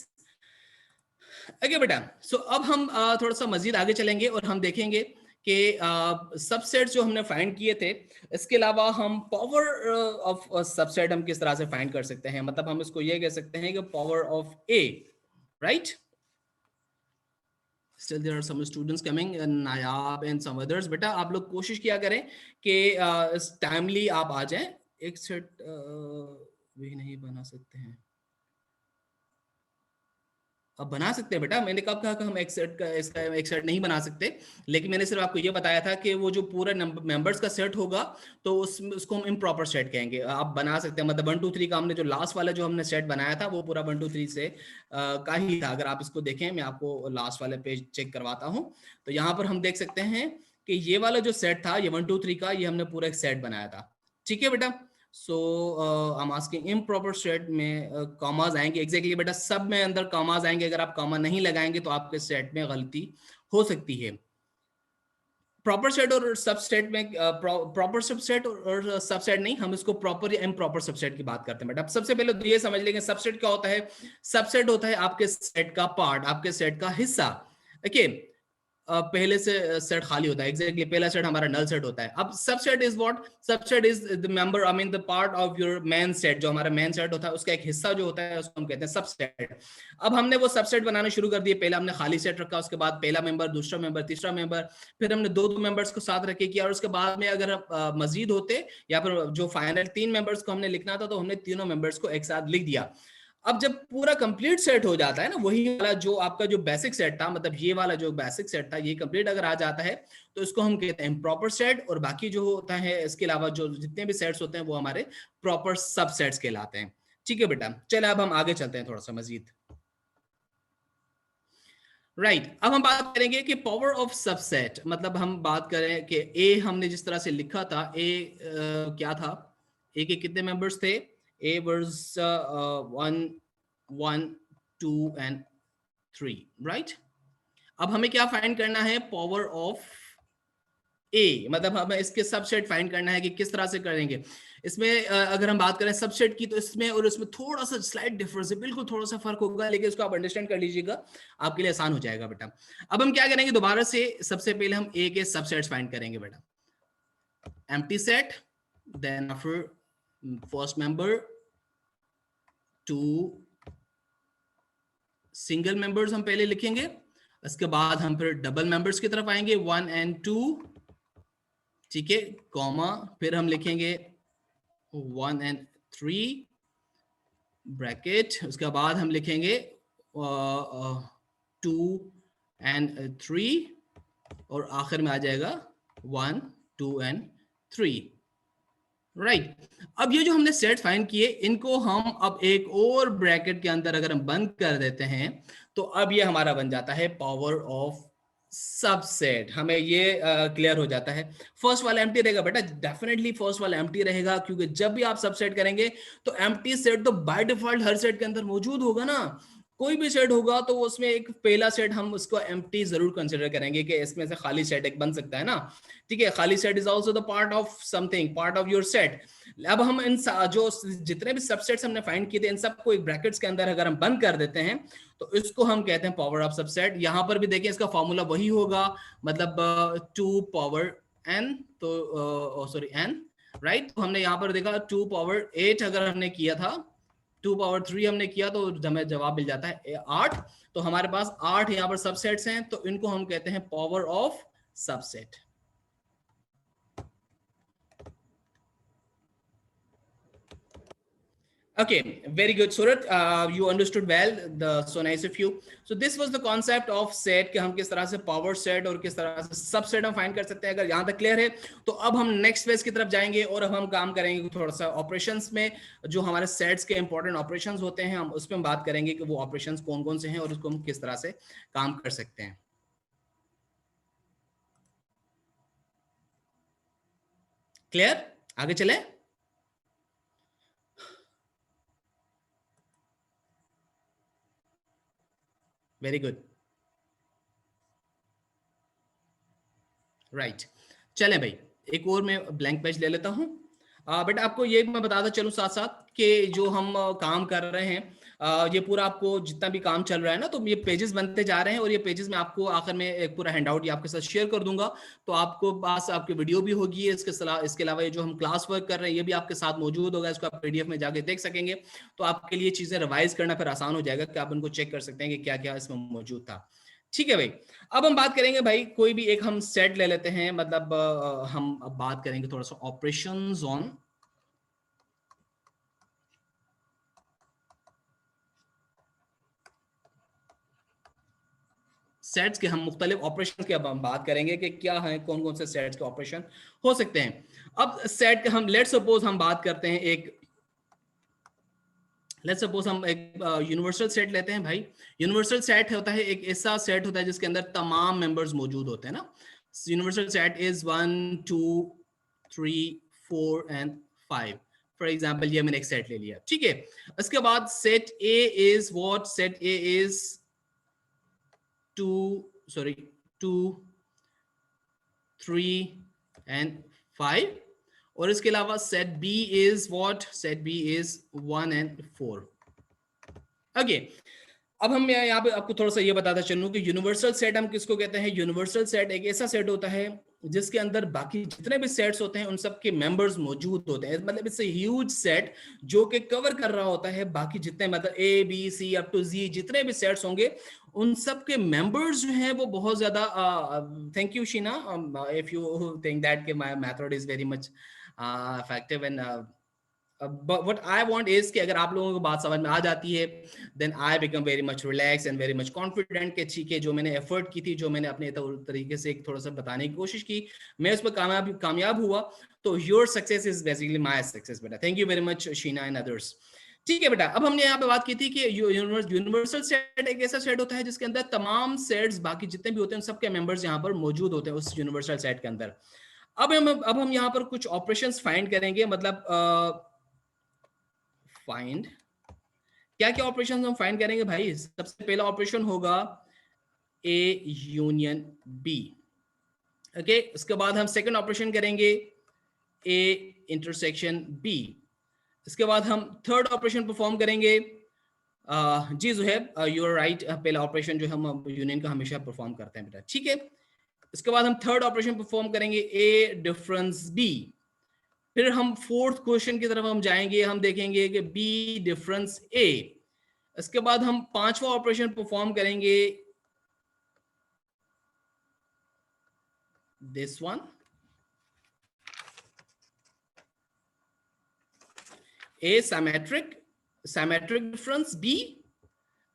Okay बेटा, सो अब हम थोड़ा सा मजीद आगे चलेंगे और हम देखेंगे कि सबसेट जो हमने फाइंड किए थे, इसके अलावा हम पावर ऑफ सबसेट हम किस तरह से फाइंड कर सकते हैं। मतलब हम इसको ये कह सकते हैं कि power of A, right. Still there are some students coming, Nayab and some others। बेटा आप लोग कोशिश किया करें कि टाइमली आप आ जाएं। एक सेट भी नहीं बना सकते हैं, अब बना सकते हैं बेटा, मैंने कब कहा कि हम एक सेट का इसका एक सेट नहीं बना सकते, लेकिन मैंने सिर्फ आपको ये बताया था कि वो जो पूरा मेंबर्स का सेट होगा तो उसको हम इम्प्रॉपर सेट कहेंगे। आप बना सकते हैं, मतलब 1 2 3 का हमने जो लास्ट वाला जो हमने सेट बनाया था वो पूरा 1 2 3 से का ही था। अगर आप इसको देखें, मैं आपको लास्ट वाले पेज चेक करवाता हूँ, तो यहाँ पर हम देख सकते हैं कि ये वाला जो सेट था, ये 1 2 3 का, ये हमने पूरा एक सेट बनाया था। ठीक है बेटा, so I am asking improper set में कॉमास आएंगे। एग्जैक्टली बेटा, सब में अंदर कॉमास आएंगे। अगर आप कॉमा नहीं लगाएंगे तो आपके सेट में गलती हो सकती है। प्रॉपर सेट और सबसेट में प्रॉपर सबसेट और सबसेट नहीं, हम इसको प्रॉपर या इम्प्रॉपर सबसेट की बात करते हैं बेटा। अब सबसे पहले तो ये समझ लेंगे सबसेट क्या होता है। सबसेट होता है आपके सेट का पार्ट, आपके सेट का हिस्सा। ओके, पहले से सेट खाली होता है, एग्जैक्टली पहला सेट हमारा नल सेट होता है। अब subset is what, subset is the member I mean the part of your main set. जो हमारा मेन सेट होता है उसका एक हिस्सा जो होता है उसको हम कहते हैं सबसेट। अब हमने वो सबसेट बनाना शुरू कर दिए। पहले हमने खाली सेट रखा, उसके बाद पहला मेंबर, दूसरा मेंबर, तीसरा मेंबर, फिर हमने दो दो मेंबर्स को साथ रखे किया, और उसके बाद में अगर मजीद होते या फिर जो फाइनल 3 मेंबर्स को हमने लिखना था तो हमने तीनों मेंबर्स को एक साथ लिख दिया। अब जब पूरा कंप्लीट सेट हो जाता है ना, वही वाला जो आपका जो बेसिक सेट था, मतलब ये वाला जो बेसिक सेट था, ये कंप्लीट अगर आ जाता है तो इसको हम कहते हैं प्रॉपर सेट। और बाकी जो होता है इसके अलावा जो जितने भी सेट्स होते हैं वो हमारे प्रॉपर सबसेट्स कहलाते हैं। ठीक है बेटा, चले अब हम आगे चलते हैं थोड़ा सा मजीद। राइट, अब हम बात करेंगे कि पावर ऑफ सबसेट, मतलब हम बात करें कि ए हमने जिस तरह से लिखा था, ए क्या था, ए के कितने मेंबर्स थे, ए वर्स 1 1 2 and 3, राइट। अब हमें क्या फाइंड करना है, पावर ऑफ ए, मतलब हमें इसके सबसेट फाइंड करना है कि किस तरह से करेंगे। इसमें अगर हम बात करें सबसेट की, तो इसमें और इसमें थोड़ा सा स्लाइट डिफरेंस है, बिल्कुल थोड़ा सा फर्क होगा, लेकिन इसको आप अंडरस्टैंड कर लीजिएगा, आपके लिए आसान हो जाएगा बेटा। अब हम क्या करेंगे, दोबारा से सबसे पहले हम ए के सबसेट्स फाइंड करेंगे बेटा। Empty set, then after first member, two single members हम पहले लिखेंगे, इसके बाद हम फिर डबल मेंबर्स की तरफ आएंगे 1 and 2, ठीक है, कॉमा, फिर हम लिखेंगे 1 and 3 ब्रैकेट, उसके बाद हम लिखेंगे 2 and 3 और आखिर में आ जाएगा 1 2 and 3। राइट, अब ये जो हमने सेट फाइंड किए इनको हम अब एक और ब्रैकेट के अंदर अगर हम बंद कर देते हैं तो अब ये हमारा बन जाता है पावर ऑफ सबसेट। हमें ये क्लियर हो जाता है। फर्स्ट वाला एम्प्टी रहेगा बेटा, डेफिनेटली फर्स्ट वाला एम्प्टी रहेगा, क्योंकि जब भी आप सबसेट करेंगे तो एम्प्टी सेट तो बाय डिफॉल्ट हर सेट के अंदर मौजूद होगा ना। कोई भी सेट होगा तो उसमें एक पहला सेट हम उसको एम्प्टी जरूर कंसिडर करेंगे कि इसमें से खाली सेट एक बन सकता है ना। ठीक है, खाली set is also the part of something, part of your set. अब हम इन जो जितने भी सबसेट्स हमने फाइंड किए थे इन सबको एक ब्रैकेट्स के अंदर अगर हम बंद कर देते हैं तो इसको हम कहते हैं पावर ऑफ सबसेट। यहां पर भी देखिए इसका फॉर्मूला वही होगा, मतलब 2 पावर n, तो सॉरी n, राइट। तो हमने यहाँ पर देखा 2 पावर 8 अगर हमने किया था, 2 पावर 3 हमने किया तो हमें जवाब मिल जाता है 8। तो हमारे पास 8 यहाँ पर सबसेट्स हैं, तो इनको हम कहते हैं power of subset. Okay, very good, Surat. You understood well. So nice of you. So this was the concept of set कि हम किस तरह से power set और किस तरह से subset हम find कर सकते हैं। अगर यहाँ तक clear है तो अब हम next phase की तरफ जाएंगे और अब हम काम करेंगे थोड़ा सा operations में। जो हमारे sets के important operations होते हैं हम उसमें बात करेंगे कि वो operations कौन कौन से हैं और उसको हम किस तरह से काम कर सकते हैं। Clear? आगे चले। Very good, right. चले भाई, एक और मैं ब्लैंक पेज ले लेता हूँ। बट आपको ये मैं बताता चलूँ साथ साथ कि जो हम काम कर रहे हैं ये पूरा आपको जितना भी काम चल रहा है ना, तो ये पेजेस बनते जा रहे हैं और ये पेजेस में आपको आखिर में एक पूरा हैंडआउट ये आपके साथ शेयर कर दूंगा। तो आपको पास आपकी वीडियो भी होगी, इसके अलावा ये जो हम क्लास वर्क कर रहे हैं ये भी आपके साथ मौजूद होगा, इसको आप पीडीएफ में जाके देख सकेंगे। तो आपके लिए चीजें रिवाइज करना फिर आसान हो जाएगा कि आप उनको चेक कर सकते हैं कि क्या क्या इसमें मौजूद था। ठीक है भाई, अब हम बात करेंगे भाई कोई भी एक हम सेट ले लेते हैं, मतलब हम अब बात करेंगे थोड़ा सा ऑपरेशंस ऑन सेट्स के। हम मुख्तलिफ ऑपरेशन की अब हम बात करेंगे कि क्या है, कौन कौन से सेट्स के ऑपरेशन हो सकते हैं। अब सेट हम लेट सपोज हम बात करते हैं लेट्स सपोज हम एक यूनिवर्सल सेट लेते हैं भाई। यूनिवर्सल सेट होता है एक ऐसा सेट होता है जिसके अंदर तमाम मेंबर्स मौजूद होते हैं ना। Universal set is 1 2 3 4 and 5। For example ये मैंने एक सेट ले लिया, ठीक है। इसके बाद set A is what, set A is 2 3 and 5। और इसके अलावा set B is what, set B is 1 and 4। Okay, अब हम यहाँ पे आपको थोड़ा सा ये बताता चलूं कि यूनिवर्सल सेट हम किसको कहते हैं। यूनिवर्सल सेट एक ऐसा सेट होता है जिसके अंदर बाकी जितने भी सेट्स होते हैं उन सब के मेंबर्स मौजूद होते हैं। मतलब इट्स अ ह्यूज सेट जो कि कवर कर रहा होता है बाकी जितने, मतलब A B C up to G जितने भी सेट्स होंगे उन सब के मेंबर्स जो हैं वो बहुत ज्यादा। Thank you Sheena, if you think that कि my method is very much effective and what I want is कि अगर आप लोगों को बात समझ में आ जाती है then I become very much relaxed and very much confident कि ठीक है, जो मैंने एफर्ट की थी, जो मैंने अपने तरीके से एक थोड़ा सा बताने की कोशिश की, मैं उस पर कामयाब हुआ। तो your success is basically my success बेटा। Thank you very much Sheena and others. ठीक है बेटा, अब हमने यहाँ पे बात की थी कि यूनिवर्सल सेट एक ऐसा सेट होता है जिसके अंदर तमाम सेट्स बाकी जितने भी होते हैं सबके मेंबर्स यहाँ पर मौजूद होते हैं उस यूनिवर्सल सेट के अंदर। अब हम यहाँ पर कुछ ऑपरेशंस फाइंड करेंगे, मतलब फाइंड क्या क्या ऑपरेशन हम फाइंड करेंगे भाई। सबसे पहला ऑपरेशन होगा ए यूनियन बी। ओके, उसके बाद हम सेकंड ऑपरेशन करेंगे ए इंटरसेक्शन बी। इसके बाद हम थर्ड ऑपरेशन परफॉर्म करेंगे। जी जुहैब, यू आर राइट, पहला ऑपरेशन जो हम यूनियन का हमेशा परफॉर्म करते हैं बेटा, ठीक है। इसके बाद हम थर्ड ऑपरेशन परफॉर्म करेंगे ए डिफरेंस बी। फिर हम फोर्थ क्वेश्चन की तरफ हम जाएंगे, हम देखेंगे कि बी डिफरेंस ए। इसके बाद हम पांचवा ऑपरेशन परफॉर्म करेंगे this one. A symmetric difference B,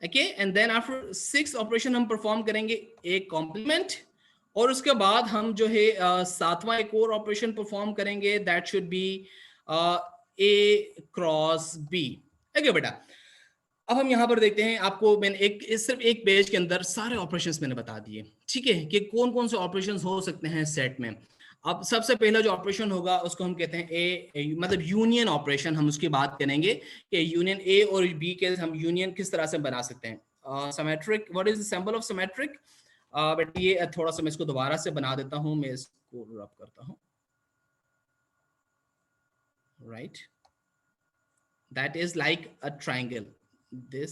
okay, and then after 6 operation हम परफॉर्म करेंगे A कॉम्प्लीमेंट, और उसके बाद हम जो है 7वां एक और ऑपरेशन परफॉर्म करेंगे, that should B A cross B। Okay बेटा, अब हम यहाँ पर देखते हैं, आपको मैंने सिर्फ एक पेज के अंदर सारे ऑपरेशंस मैंने बता दिए, ठीक है, कि कौन कौन से ऑपरेशंस हो सकते हैं सेट में। अब सबसे पहला जो ऑपरेशन होगा उसको हम कहते हैं मतलब यूनियन ऑपरेशन, हम उसकी बात करेंगे कि यूनियन ए और बी के हम यूनियन किस तरह से बना सकते हैं। Symmetric, what is the symbol of symmetric? But ये थोड़ा सा मैं इसको दोबारा से बना देता हूं, मैं इसको रब करता हूं, right, that is like a triangle, this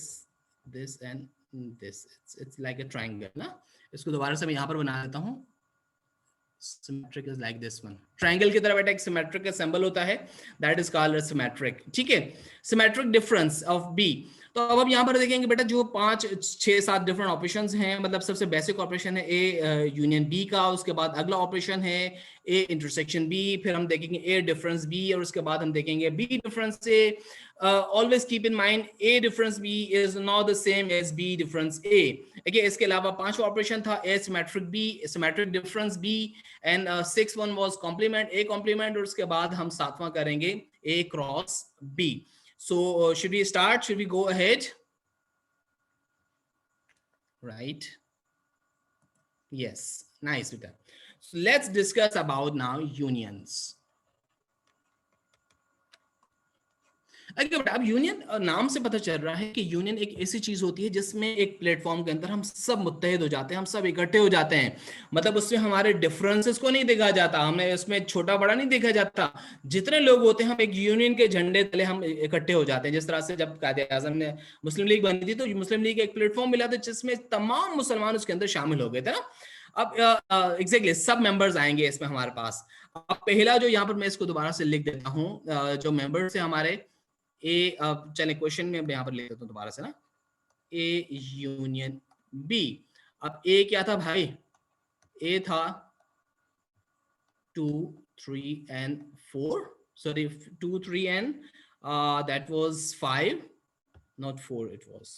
and this, it's like a triangle ना। इसको दोबारा से मैं यहाँ पर बना देता हूँ, symmetric is like this one, triangle की तरह बेटा एक symmetric का symbol होता है, that is called a symmetric, ठीक है, symmetric difference of B। तो अब हम यहाँ पर देखेंगे बेटा जो 5 6 7 डिफरेंट ऑपरेशंस हैं, मतलब सबसे बेसिक ऑपरेशन है ए यूनियन बी का, उसके बाद अगला ऑपरेशन है ए इंटरसेक्शन बी, फिर हम देखेंगे ए डिफरेंस बी, और उसके बाद हम देखेंगे B difference A. Always keep in mind A difference B is not the same as B difference A. Okay, इसके अलावा 5वां ऑपरेशन था A symmetric B, symmetric difference B, and 6th one was complement, A complement, और उसके बाद हम 7वां करेंगे A cross B. So should we start? Should we go ahead? Right. Yes. Nice with that. So let's discuss about now unions. But अब union नाम से पता चल रहा है कि यूनियन एक ऐसी चीज होती है जिसमें एक प्लेटफॉर्म के अंदर हम सब मुत्तहिद हो जाते हैं, हम सब इकट्ठे हो जाते हैं, मतलब उसमें हमारे डिफरेंसेस को नहीं देखा जाता, हमें उसमें छोटा बड़ा नहीं देखा जाता, जितने लोग होते हैं हम एक यूनियन के झंडे तले हम इकट्ठे हो जाते हैं। जिस तरह से जब कायद-ए-आज़म ने मुस्लिम लीग बनी थी तो मुस्लिम लीग एक प्लेटफॉर्म मिला था जिसमें तमाम मुसलमान उसके अंदर शामिल हो गए थे ना। अब एग्जैक्टली सब मेंबर्स आएंगे इसमें हमारे पास। अब पहला जो यहाँ पर मैं इसको दोबारा से लिख देता हूँ, जो मेंबर्स है हमारे ए, अब चले क्वेश्चन में यहाँ पर ले लेता हूँ दोबारा से ना, ए यूनियन बी। अब ए क्या था भाई? ए था 2 3 and 4, sorry 2 3 and that was 5, not 4, it was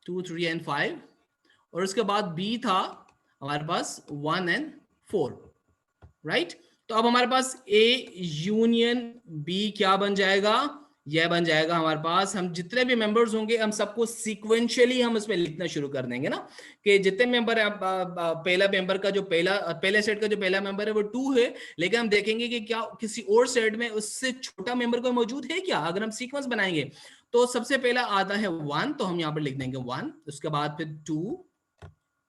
2 3 and 5, और उसके बाद बी था हमारे पास 1 and 4, राइट। तो अब हमारे पास ए यूनियन बी क्या बन जाएगा? यह बन जाएगा हमारे पास, हम जितने भी मेंबर्स होंगे हम सबको सीक्वेंशियली हम इसमें लिखना शुरू कर देंगे ना, कि जितने मेंबर है, पहला मेंबर का जो पहले सेट का जो पहला मेंबर है वो 2 है, लेकिन हम देखेंगे कि क्या किसी और सेट में उससे छोटा मेंबर कोई मौजूद है क्या। अगर हम सीक्वेंस बनाएंगे तो सबसे पहला आता है 1, तो हम यहाँ पर लिख देंगे 1, उसके बाद फिर 2,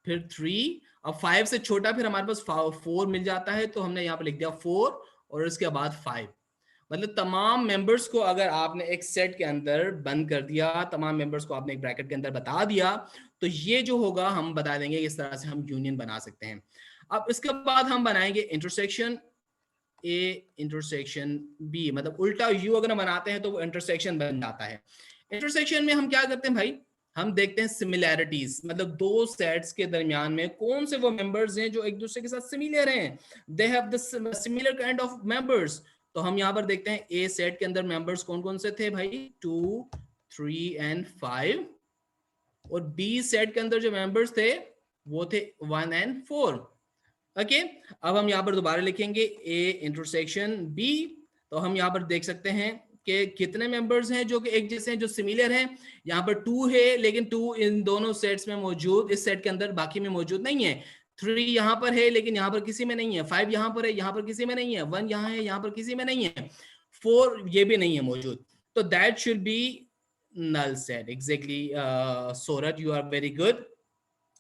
फिर 3, अब 5 से छोटा फिर हमारे पास 4 मिल जाता है, तो हमने यहाँ पे लिख दिया 4 और इसके बाद 5। मतलब तमाम मेंबर्स को अगर आपने एक सेट के अंदर बंद कर दिया, तमाम मेंबर्स को आपने एक ब्रैकेट के अंदर बता दिया, तो ये जो होगा हम बता देंगे इस तरह से हम यूनियन बना सकते हैं। अब इसके बाद हम बनाएंगे इंटरसेक्शन ए इंटरसेक्शन बी, मतलब उल्टा यू अगर हम बनाते हैं तो वो इंटरसेक्शन बन जाता है। इंटरसेक्शन में हम क्या करते हैं भाई? हम देखते हैं सिमिलैरिटीज, मतलब दो सेट्स के दरमियान में कौन से वो मेंबर्स हैं जो एक दूसरे के साथ सिमिलर हैं, they have the similar kind of members. तो हम यहाँ पर देखते हैं ए सेट के अंदर मेंबर्स कौन कौन से थे भाई? 2 3 and 5, और बी सेट के अंदर जो मेंबर्स थे वो थे 1 and 4। ओके, अब हम यहाँ पर दोबारा लिखेंगे ए इंटरसेक्शन बी, तो हम यहाँ पर देख सकते हैं कि कितने मेंबर्स हैं जो कि एक जैसे हैं, जो सिमिलर हैं। यहाँ पर 2 है, लेकिन 2 इन दोनों सेट्स में मौजूद, इस सेट के अंदर बाकी में मौजूद नहीं है। 3 यहाँ पर है लेकिन यहाँ पर किसी में नहीं है। 5 यहाँ पर है, यहाँ पर किसी में नहीं है। 1 यहाँ है, यहाँ पर किसी में नहीं है। 4 ये भी नहीं है मौजूद। तो that should B null set, exactly। Sorat, you are very good।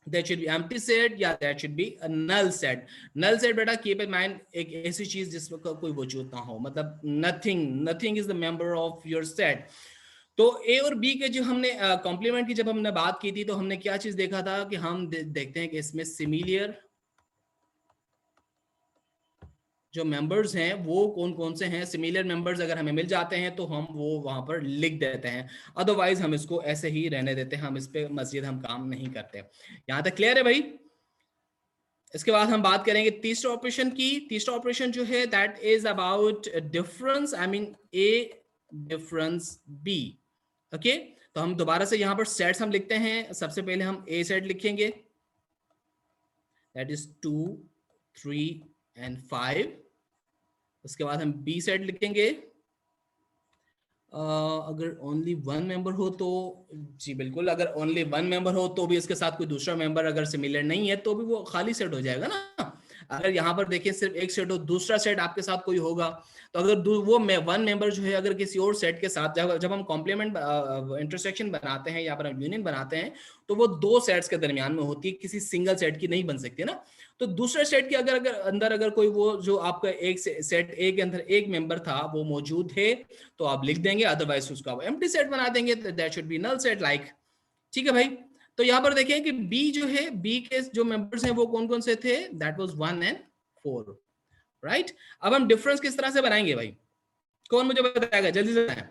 That should be empty set, या that should be a null set। null set बेटा keep in mind एक ऐसी चीज जिसमें कोई वजूद ना हो, मतलब nothing is the member of your set। तो ए और बी के जो हमने कॉम्प्लीमेंट की जब हमने बात की थी तो हमने क्या चीज देखा था कि हम देखते हैं कि इसमें सिमिलर जो मेंबर्स हैं वो कौन कौन से हैं। सिमिलर मेंबर्स अगर हमें मिल जाते हैं तो हम वो वहां पर लिख देते हैं, अदरवाइज हम इसको ऐसे ही रहने देते हैं, हम इस पे मजीद हम काम नहीं करते। यहां तक क्लियर है भाई? इसके बाद हम बात करेंगे तीसरा ऑपरेशन की। तीसरा ऑपरेशन जो है that is about difference, I mean A difference B. Okay, तो हम दोबारा से यहां पर सेट्स हम लिखते हैं। सबसे पहले हम ए सेट लिखेंगे, दैट इज 2 3 एंड 5। उसके बाद हम बी सेट लिखेंगे। अगर ओनली वन मेंबर हो तो जी बिल्कुल, अगर ओनली वन मेंबर हो तो भी इसके साथ कोई दूसरा मेंबर अगर सिमिलर नहीं है तो भी वो खाली सेट हो जाएगा ना। अगर यहाँ पर देखिए सिर्फ एक सेट हो, दूसरा सेट आपके साथ कोई होगा, तो अगर वो वन मेंबर जो है अगर किसी और सेट के साथ, जब हम कॉम्प्लीमेंट इंटरसेक्शन बनाते हैं या फिर हम यूनियन बनाते हैं, तो वो दो सेट्स के दरमियान में होती है, किसी सिंगल सेट की नहीं बन सकती ना। तो दूसरे सेट के अगर अंदर अगर कोई वो जो आपका एक सेट ए के अंदर एक मेंबर था वो मौजूद है तो आप लिख देंगे, अदरवाइज उसको आप एम्प्टी सेट बना देंगे, that should be null set like. ठीक है भाई, तो यहां पर देखें कि बी जो है, बी के जो मेंबर्स हैं वो कौन कौन से थे, दैट वाज 1 एंड 4, राइट। अब हम डिफरेंस किस तरह से बनाएंगे भाई, कौन मुझे बताएगा, जल्दी से बताएं।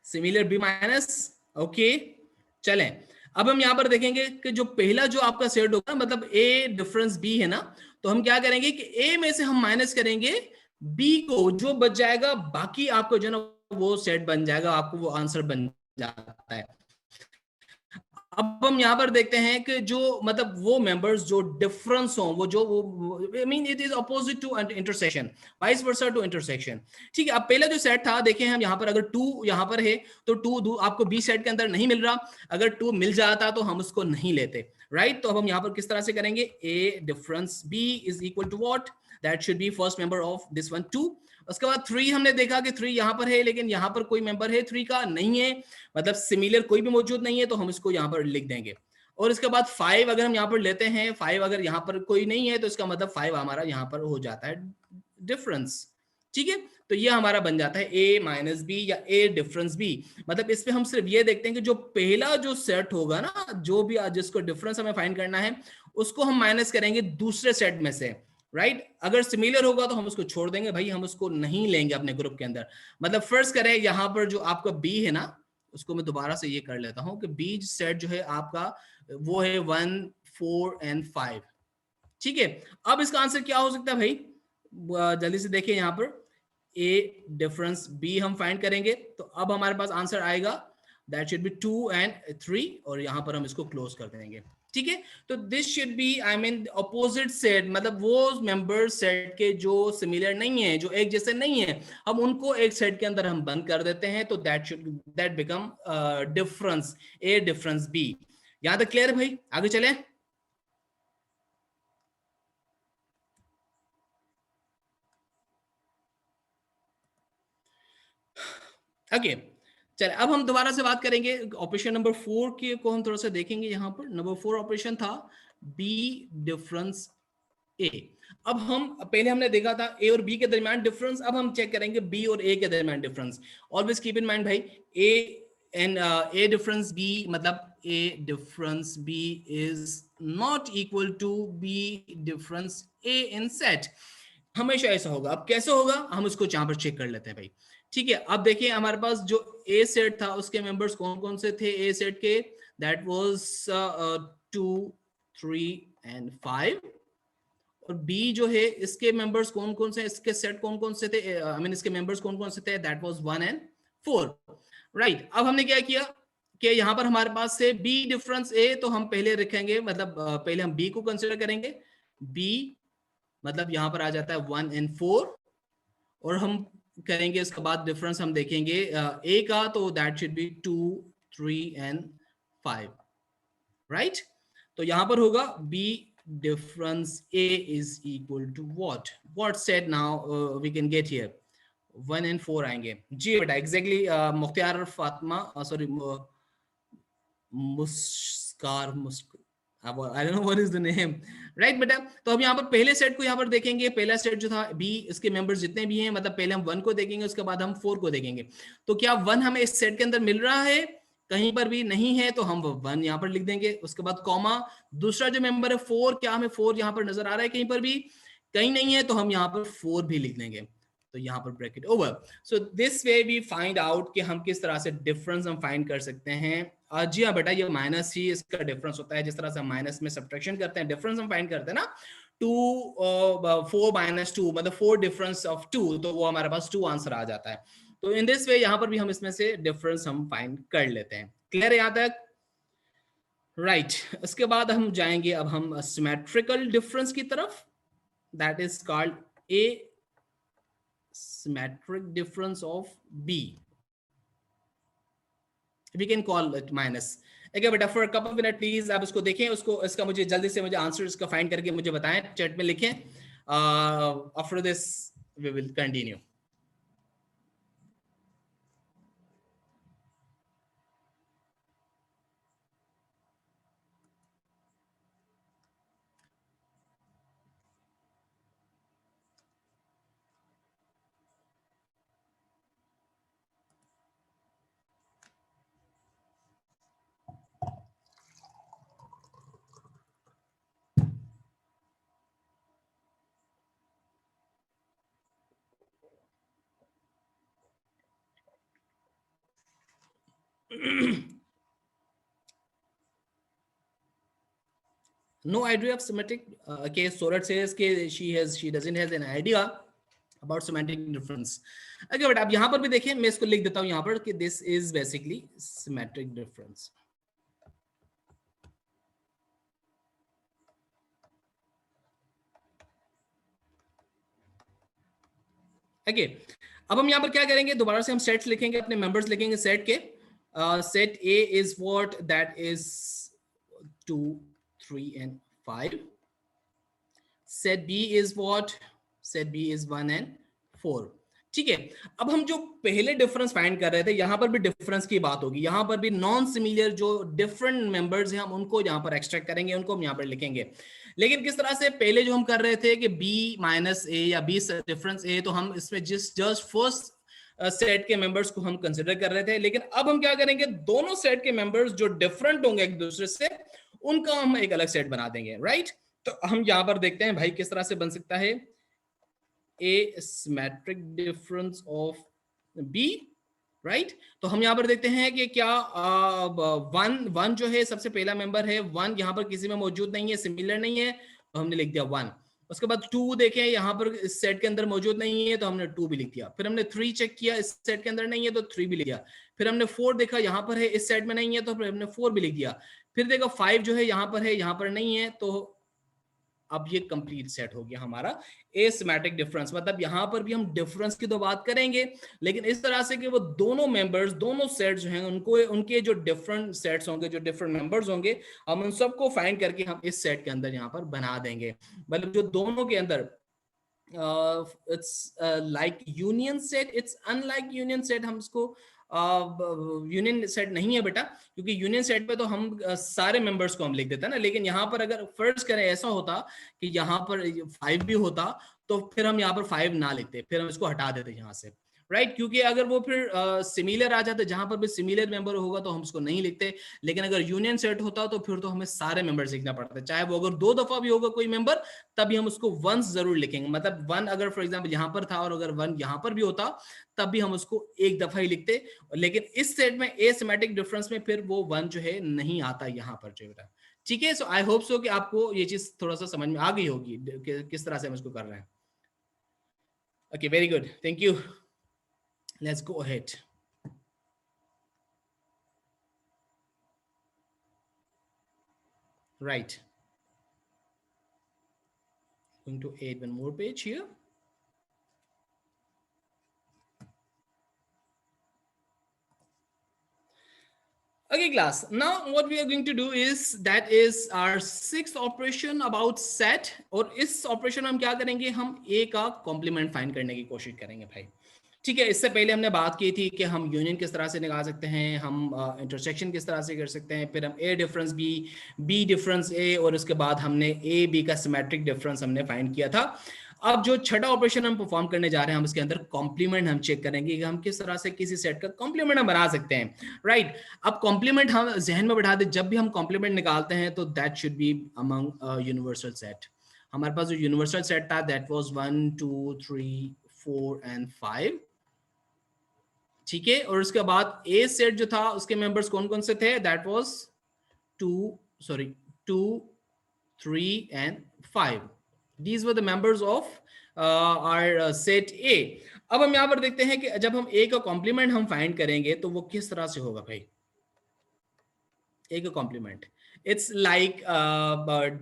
सिमिलर बी माइनस, ओके चलें। अब हम यहां पर देखेंगे कि जो पहला जो आपका सेट होगा, मतलब ए डिफरेंस बी है ना, तो हम क्या करेंगे कि ए में से हम माइनस करेंगे बी को, जो बच जाएगा बाकी आपको जो ना वो सेट बन जाएगा, आपको वो आंसर बन जाता है। अब हम यहां पर देखते हैं कि जो मतलब वो मेंबर्स जो डिफरेंस हो, वो जो I mean it is opposite to intersection, vice versa to intersection. ठीक है, अब पहला जो सेट था देखें हम यहां पर, अगर 2 यहां पर है तो 2 आपको बी सेट के अंदर नहीं मिल रहा, अगर 2 मिल जाता तो हम उसको नहीं लेते, राइट। तो अब हम यहां पर किस तरह से करेंगे, A difference B is equal to what, that should be first member of this one 2। उसके बाद 3 हमने देखा कि 3 यहां पर है, लेकिन यहां पर कोई मेंबर है 3 का नहीं है, मतलब सिमिलर कोई भी मौजूद नहीं है, तो हम इसको यहाँ पर लिख देंगे। और इसके बाद 5 अगर हम यहाँ पर लेते हैं, 5 अगर यहाँ पर कोई नहीं है तो इसका मतलब 5 हमारा यहाँ पर हो जाता है डिफरेंस। ठीक है, तो ये हमारा बन जाता है a माइनस बी या a डिफरेंस b। मतलब इस पे हम सिर्फ ये देखते हैं कि जो पहला जो सेट होगा ना, जो भी जिसको डिफरेंस हमें फाइंड करना है, उसको हम माइनस करेंगे दूसरे सेट में से, राइट। अगर सिमिलर होगा तो हम उसको छोड़ देंगे भाई, हम उसको नहीं लेंगे अपने ग्रुप के अंदर। मतलब फर्स्ट करें यहाँ पर जो आपका b है ना, उसको मैं दोबारा से ये कर लेता हूं कि बीज सेट जो है आपका वो है 1 4 एंड 5। ठीक है, अब इसका आंसर क्या हो सकता है भाई, जल्दी से देखिए यहाँ पर ए डिफरेंस बी हम फाइंड करेंगे, तो अब हमारे पास आंसर आएगा दैट शुड बी 2 एंड 3, और यहां पर हम इसको क्लोज कर देंगे। ठीक है, तो this should be I mean opposite set, मतलब वो मेंबर सेट के जो सिमिलर नहीं है, जो एक जैसे नहीं है, हम उनको एक सेट के अंदर हम बंद कर देते हैं, तो that become difference A difference B. यहां तक क्लियर है भाई, आगे चले। ओके चले, अब हम दोबारा से बात करेंगे ऑपरेशन नंबर 4 की को हम थोड़ा सा देखेंगे। यहाँ पर नंबर 4 ऑपरेशन था बी डिफरेंस ए। अब हम पहले हमने देखा था ए और बी के दरमियान डिफरेंस, अब हम चेक करेंगे बी और ए के दरमियान difference. Always keep in mind भाई, A and A difference B, मतलब A difference B is not equal to B difference A in set, हमेशा ऐसा होगा। अब कैसे होगा हम उसको यहां पर चेक कर लेते हैं भाई। ठीक है, अब देखिए हमारे पास जो ए सेट था उसके मेंबर्स कौन कौन से थे ए सेट के, दैट वाज 2 3 एंड 5। और बी जो है इसके मेंबर्स कौन कौन से, इसके सेट कौन कौन से थे, आई मीन इसके मेंबर्स कौन कौन से थे, दैट वाज 1 एंड 4, राइट। अब हमने क्या किया कि यहाँ पर हमारे पास से बी डिफरेंस ए, तो हम पहले रखेंगे, मतलब पहले हम बी को कंसिडर करेंगे। बी मतलब यहाँ पर आ जाता है 1 एंड 4, और हम करेंगे इसके बाद डिफरेंस हम देखेंगे ए का, तो that should B 2 3 and 5, right. तो यहां पर होगा B difference a is equal to what said now we can get here 1 and 4 आएंगे जी बेटा, एग्जैक्टली मुख्तियार फातिमा, सॉरी मुस्कार I don't know what is the name, right बेटा। तो हम यहाँ पर पहले सेट को यहाँ पर देखेंगे, पहला सेट जो था बी, इसके मेंबर्स जितने भी हैं, मतलब पहले हम 1 को देखेंगे, उसके बाद हम 4 को देखेंगे। तो क्या 1 हमें इस सेट के अंदर मिल रहा है, कहीं पर भी नहीं है, तो हम 1 यहाँ पर लिख देंगे। उसके बाद कॉमा, दूसरा जो मेंबर है 4, क्या हमें 4 यहाँ पर नजर आ रहा है कहीं पर भी, कहीं नहीं है, तो हम यहाँ पर 4 भी लिख देंगे। तो यहाँ पर bracket over. So this way we find out कि हम किस तरह से डिफरेंस हम फाइंड कर सकते हैं। जी हाँ बेटा, ये माइनस ही इसका डिफरेंस होता है। जिस तरह से हम माइनस में सब्ट्रैक्शन करते हैं, डिफरेंस हम फाइंड करते हैं ना, 4 - 2 मतलब 4 डिफरेंस ऑफ 2, तो वो हमारे पास 2 आंसर आ जाता है। तो इन दिस वे यहाँ पर भी हम इसमें से डिफरेंस हम फाइंड कर लेते हैं। क्लियर है यहाँ तक? राइट इसके बाद हम जाएंगे अब हम सिमेट्रिकल डिफरेंस की तरफ, that is called a symmetric difference of b, we can call it minus। okay बेटा, for a couple of minutes please आप इसको देखें, उसको इसका मुझे जल्दी से मुझे आंसर इसका फाइंड करके मुझे बताएं, चैट में लिखें। After this we will continue. No idea of symmetric okay, Sorat says कि she doesn't has an idea about semantic difference। okay but आप यहाँ पर भी देखें, मैं इसको लिख देता हूँ यहाँ पर कि this is basically symmetric difference। okay, अब हम यहाँ पर क्या करेंगे, दोबारा से हम सेट्स लिखेंगे, अपने मेंबर्स लिखेंगे सेट के। Set A is what, that is 2, 3 and 5। set b is what, set b is 1 and 4। ठीक है, अब हम जो पहले डिफरेंस फाइंड कर रहे थे, यहां पर भी डिफरेंस की बात होगी, यहां पर भी नॉन सिमिलर जो डिफरेंट मेंबर्स हैं हम उनको यहां पर एक्सट्रैक्ट करेंगे, उनको हम यहां पर लिखेंगे। लेकिन किस तरह से, पहले जो हम कर रहे थे कि b माइनस ए या b डिफरेंस ए, तो हम इसमें जस्ट फर्स्ट सेट के मेंबर्स को हम कंसिडर कर रहे थे। लेकिन अब हम क्या करेंगे, दोनों सेट के मेंबर्स जो डिफरेंट होंगे एक दूसरे से, उनका हम एक अलग सेट बना देंगे। राइट, तो हम यहां पर देखते हैं भाई किस तरह से बन सकता है A symmetric difference of B. Right, तो हम यहां पर देखते हैं कि क्या वन जो है सबसे पहला मेंबर है, वन यहां पर किसी में मौजूद नहीं है, सिमिलर नहीं है, तो हमने लिख दिया 1। उसके बाद 2 देखें, यहां पर इस सेट के अंदर मौजूद नहीं है, तो हमने 2 भी लिख दिया। फिर हमने 3 चेक किया, इस सेट के अंदर नहीं है, तो 3 भी लिख दिया। फिर हमने 4 देखा, यहां पर है, इस सेट में नहीं है, तो फिर हमने 4 भी लिख दिया। फिर देखो 5 जो है यहां पर है, यहां पर नहीं है, तो अब ये कंप्लीट सेट हो गया हमारा एसिमेट्रिक डिफरेंस। मतलब यहां पर भी हम डिफरेंस की तो बात करेंगे, लेकिन इस तरह से कि वो दोनों मेंबर्स, दोनों सेट्स जो हैं, उनको उनके जो डिफरेंट सेट्स होंगे, जो डिफरेंट मेंबर्स होंगे, हम उन सबको फाइंड करके हम इस सेट के अंदर यहां पर बना देंगे। मतलब जो दोनों के अंदर it's like union set, it's unlike union set. हम इसको यूनियन सेट नहीं है बेटा, क्योंकि यूनियन सेट पे तो हम सारे मेंबर्स को हम लिख देते हैं ना। लेकिन यहाँ पर अगर फर्ज करें ऐसा होता कि यहाँ पर 5 भी होता, तो फिर हम यहाँ पर 5 ना लिखते, फिर हम इसको हटा देते यहाँ से। राइट, क्योंकि अगर वो फिर सिमिलर आ जाता, जहां पर भी सिमिलर मेंबर होगा तो हम उसको नहीं लिखते। लेकिन अगर यूनियन सेट होता तो फिर तो हमें सारे मेंबर्स लिखना पड़ता है, चाहे वो अगर 2 दफा भी होगा कोई मेंबर, तभी हम उसको वंस जरूर लिखेंगे। मतलब 1 अगर फॉर एग्जांपल यहाँ पर था और अगर 1 यहाँ पर भी होता, तब भी हम उसको एक दफा ही लिखते। लेकिन इस सेट में एसिमेट्रिक डिफरेंस में फिर वो 1 जो है नहीं आता यहाँ पर जो है। ठीक है, सो आई होप सो कि आपको ये चीज थोड़ा सा समझ में आ गई होगी किस तरह से हम इसको कर रहे हैं। Okay, very good, thank you. Let's go ahead. Right. Going to add one more page here. Okay, class. Now what we are going to do is, that is our 6th operation about set। और इस operation में हम क्या करेंगे, हम a का complement find करने की कोशिश करेंगे भाई। ठीक है, इससे पहले हमने बात की थी कि हम यूनियन किस तरह से निकाल सकते हैं, हम इंटरसेक्शन किस तरह से कर सकते हैं, फिर हम ए डिफरेंस बी, बी डिफरेंस ए, और उसके बाद हमने ए बी का सिमेट्रिक डिफरेंस हमने फाइंड किया था। अब जो छठा ऑपरेशन हम परफॉर्म करने जा रहे हैं, हम इसके अंदर कॉम्प्लीमेंट हम चेक करेंगे कि हम किस तरह से किसी सेट का कॉम्प्लीमेंट हम बना सकते हैं। राइट, अब कॉम्प्लीमेंट हम जहन में बैठा दे, जब भी हम कॉम्प्लीमेंट निकालते हैं तो that should be among universal set. हमारे पास जो यूनिवर्सल सेट था दैट वाज 1 2 3 4 and 5, ठीक है। और उसके बाद ए सेट जो था उसके मेंबर्स कौन कौन से थे, that was 2 3 and 5, these were the members of our set A। अब हम यहां पर देखते हैं कि जब हम A का कॉम्प्लीमेंट हम फाइंड करेंगे तो वो किस तरह से होगा भाई। A का complement it's like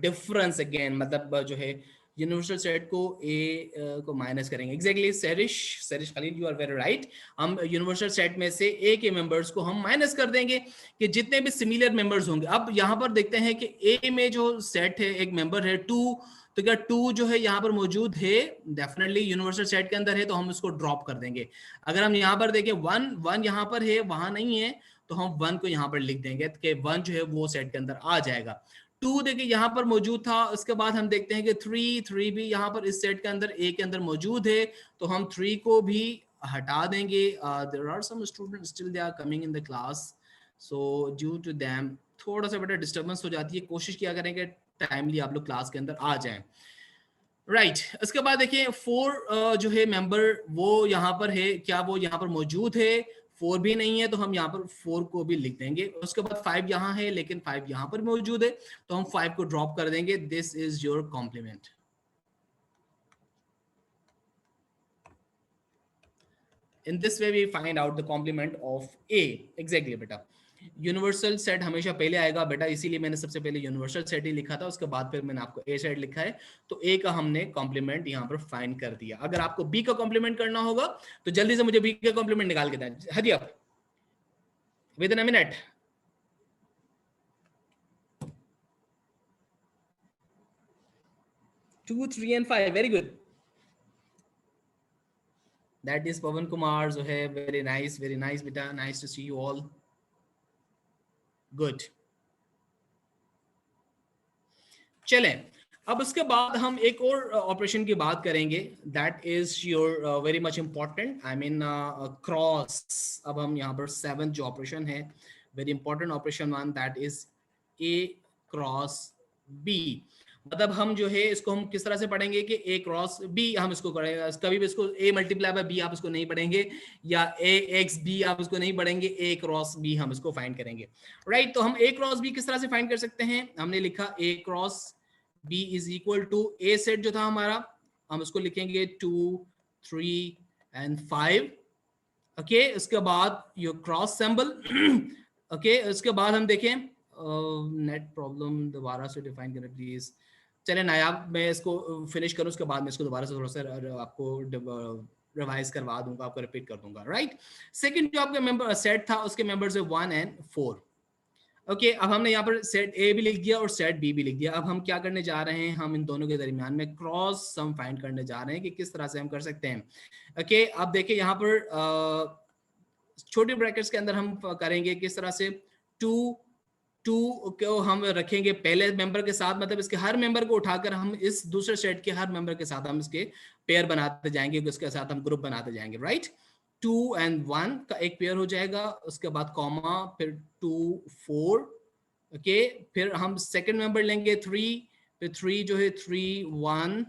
difference again, मतलब जो है यूनिवर्सल सेट को A को माइनस करेंगे। Exactly Sarish Khalil, you are very right. हम यूनिवर्सल सेट में से A के मेंबर्स को हम माइनस कर देंगे कि जितने भी सिमिलर मेंबर्स होंगे। अब यहाँ पर देखते हैं कि A में जो सेट है एक मेंबर है 2, तो क्या 2 जो है यहाँ पर मौजूद है, डेफिनेटली यूनिवर्सल सेट के अंदर है, तो हम इसको ड्रॉप कर देंगे। अगर हम यहाँ पर देखें 1 यहाँ पर है, वहां नहीं है, तो हम 1 को यहाँ पर लिख देंगे कि 1 जो है वो सेट के अंदर आ जाएगा। 2 देखिए यहाँ पर मौजूद था। उसके बाद हम देखते हैं कि 3 भी यहाँ पर इस सेट के अंदर A के अंदर मौजूद है, तो हम 3 को भी हटा देंगे। There are some students still they are coming in the class, so due to them थोड़ा सा बेटा डिस्टर्बेंस हो जाती है। कोशिश किया करें कि टाइमली आप लोग क्लास के अंदर आ जाएं, राइट। उसके बाद देखिए 4 जो है मेंबर वो यहाँ पर है, क्या वो यहाँ पर मौजूद है, 4 भी नहीं है, तो हम यहाँ पर 4 को भी लिख देंगे। उसके बाद 5 यहाँ है लेकिन 5 यहाँ पर मौजूद है, तो हम 5 को ड्रॉप कर देंगे। This is your complement. In this way we find out the complement of A. Exactly बेटा, यूनिवर्सल सेट हमेशा पहले आएगा बेटा, इसीलिए मैंने सबसे पहले यूनिवर्सल सेट ही लिखा था, उसके बाद फिर मैंने आपको ए सेट लिखा है। तो ए का हमने कॉम्प्लीमेंट यहाँ पर फाइंड कर दिया। अगर आपको बी का कॉम्प्लीमेंट करना होगा तो जल्दी से मुझे बी का कॉम्प्लीमेंट निकाल के दें, hurry up within a minute. Two 3 and 5, very good. That is Pavan Kumar जो है, वेरी नाइस बेटा, nice to see you all, good. चलें, अब उसके बाद हम एक और ऑपरेशन की बात करेंगे, that is your very much important, I mean cross. अब हम यहाँ पर 7th जो ऑपरेशन है, very important operation 1, that is A cross B। मतलब हम जो है इसको हम किस तरह से पढ़ेंगे कि A क्रॉस B हम इसको करेंगे। कभी भी इसको A मल्टीप्लाई बाय B आप इसको नहीं पढ़ेंगे, या A एक्स B आप इसको नहीं पढ़ेंगे, A क्रॉस B हम इसको फाइंड करेंगे, राइट। तो हम A क्रॉस B किस तरह से फाइंड कर सकते हैं, हमने लिखा A cross B is equal to A set जो था हमारा, हम उसको लिखेंगे 2 3 and 5, ओके। उसके बाद योर क्रॉस सिंबल, ओके। उसके बाद हम देखें नेट प्रॉब्लम, दोबारा से डिफाइन करें प्लीज। चले नायाब, मैं इसको फिनिश करूं, उसके बाद मैं इसको दोबारा से थोड़ा सा आपको रिवाइज करवा दूंगा, आपको रिपीट कर दूंगा, राइट। सेकंड जो आपका मेंबर सेट था उसके मेंबर्स है 1 and 4, ओके। अब हमने यहाँ पर सेट ए भी लिख दिया और सेट बी भी लिख दिया। अब हम क्या करने जा रहे हैं, हम इन दोनों के दरमियान में क्रॉस सम फाइंड करने जा रहे हैं कि किस तरह से हम कर सकते हैं, ओके। अब देखिए यहाँ पर छोटे ब्रैकेट्स के अंदर हम करेंगे किस तरह से, 2 को हम रखेंगे पहले मेंबर के साथ, मतलब इसके हर मेंबर को उठाकर हम इस दूसरे सेट के हर मेंबर के साथ हम इसके पेयर बनाते जाएंगे, उसके साथ हम ग्रुप बनाते जाएंगे, राइट। 2 and 1 का एक पेयर हो जाएगा, उसके बाद कॉमा, फिर 2 4, ओके। फिर हम सेकंड मेंबर लेंगे 3, फिर 3 जो है 3 1,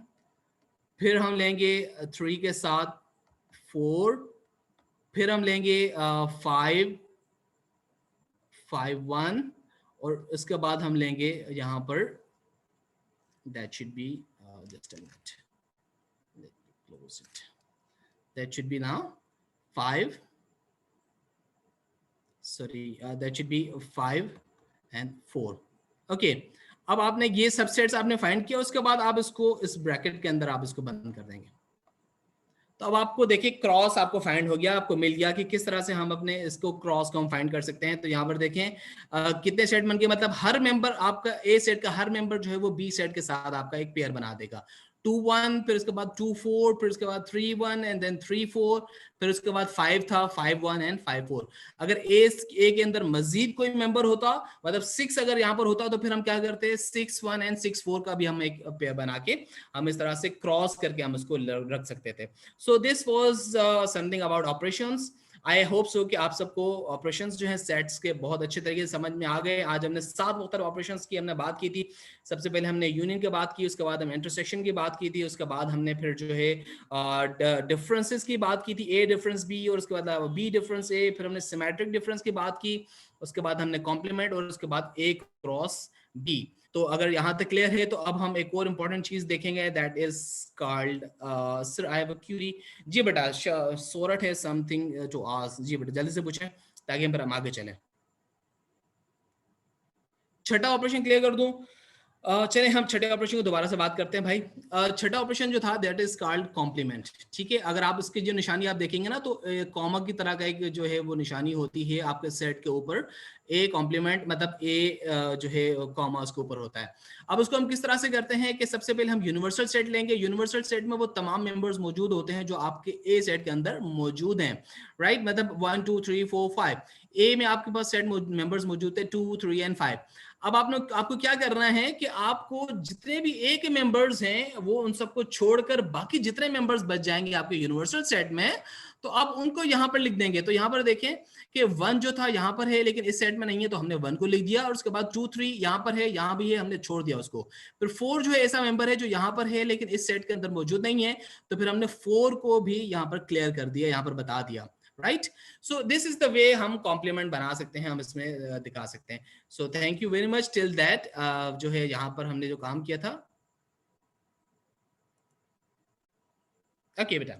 फिर हम लेंगे 3 के साथ 4, फिर हम लेंगे 5 5 1, और उसके बाद हम लेंगे यहाँ पर, that should be just a minute, let me close it, that should be now 5, sorry, that should be 5 and 4, okay। अब आपने ये सबसेट्स आपने फाइंड किया, उसके बाद आप इसको इस ब्रैकेट के अंदर आप इसको बंद कर देंगे। तो अब आपको देखिए क्रॉस आपको फाइंड हो गया, आपको मिल गया कि किस तरह से हम अपने इसको क्रॉस को हम फाइंड कर सकते हैं। तो यहाँ पर देखें कितने सेट बन गए, मतलब हर मेंबर आपका ए सेट का हर मेंबर जो है वो बी सेट के साथ आपका एक पेयर बना देगा। 2 1, फिर उसके बाद 2 4, फिर उसके बाद 3 1 एंड देन 3 4, फिर उसके बाद 5 था, 5 1 एंड 5 4। अगर ए के अंदर मजीद कोई मेंबर होता, मतलब 6 अगर यहाँ पर होता, तो फिर हम क्या करते हैं 6 1 एंड 6 4 का भी हम एक पेयर बना के हम इस तरह से क्रॉस करके हम इसको रख सकते थे। So this was something about operations. I hope so कि आप सबको ऑपरेशंस जो हैं सेट्स के बहुत अच्छे तरीके से समझ में आ गए। आज हमने 7 मुख्तलिफ ऑपरेशंस की हमने बात की थी। सबसे पहले हमने यूनियन की बात की, उसके बाद हम इंटरसेक्शन की बात की थी, उसके बाद हमने फिर जो है डिफरेंसेस की बात की थी, ए डिफरेंस बी, और उसके बाद बी डिफरेंस ए, फिर हमने सिमेट्रिक डिफरेंस की बात की, उसके बाद हमने कॉम्प्लीमेंट, और उसके बाद ए क्रॉस बी। तो अगर यहाँ तक क्लियर है तो अब हम एक और इम्पॉर्टेंट चीज देखेंगे, that is called sir I have a query. जी बेटा, सोरठ है समथिंग टू आस्क। जी बेटा जल्दी से पूछें ताकि हम आगे चलें। छठा ऑपरेशन क्लियर कर दूं? चले हम छठे ऑपरेशन को दोबारा से बात करते हैं भाई। छठा ऑपरेशन जो था दैट इज कॉल्ड कॉम्प्लीमेंट। ठीक है, अगर आप इसकी जो निशानी आप देखेंगे ना तो कॉमा की तरह का एक जो है वो निशानी होती है आपके सेट के ऊपर। ए कॉम्प्लीमेंट मतलब ए जो है कॉमा उसके ऊपर होता है। अब उसको हम किस तरह से करते हैं कि सबसे पहले हम यूनिवर्सल सेट लेंगे। यूनिवर्सल सेट में वो तमाम मेंबर्स मौजूद होते हैं जो आपके ए सेट के अंदर मौजूद हैं, राइट। मतलब 1 2 3 4 5 ए में आपके पास सेट मेंबर्स मौजूद है 2 3 एंड 5। अब आपको क्या करना है कि आपको जितने भी ए के मेंबर्स हैं वो उन सबको छोड़कर बाकी जितने मेंबर्स बच जाएंगे आपके यूनिवर्सल सेट में, तो आप उनको यहां पर लिख देंगे। तो यहां पर देखें कि 1 जो था यहां पर है लेकिन इस सेट में नहीं है, तो हमने 1 को लिख दिया, और उसके बाद 2 3 यहां पर है, यहां भी है, हमने छोड़ दिया उसको। फिर 4 जो है ऐसा मेंबर है जो यहां पर है लेकिन इस सेट के अंदर मौजूद नहीं है, तो फिर हमने 4 को भी यहां पर क्लियर कर दिया, यहां पर बता दिया, right. So this is the way हम कॉम्प्लीमेंट बना सकते हैं, हम इसमें दिखा सकते हैं। So thank you very much till that. जो है यहाँ पर हमने जो काम किया था। ओके बेटा,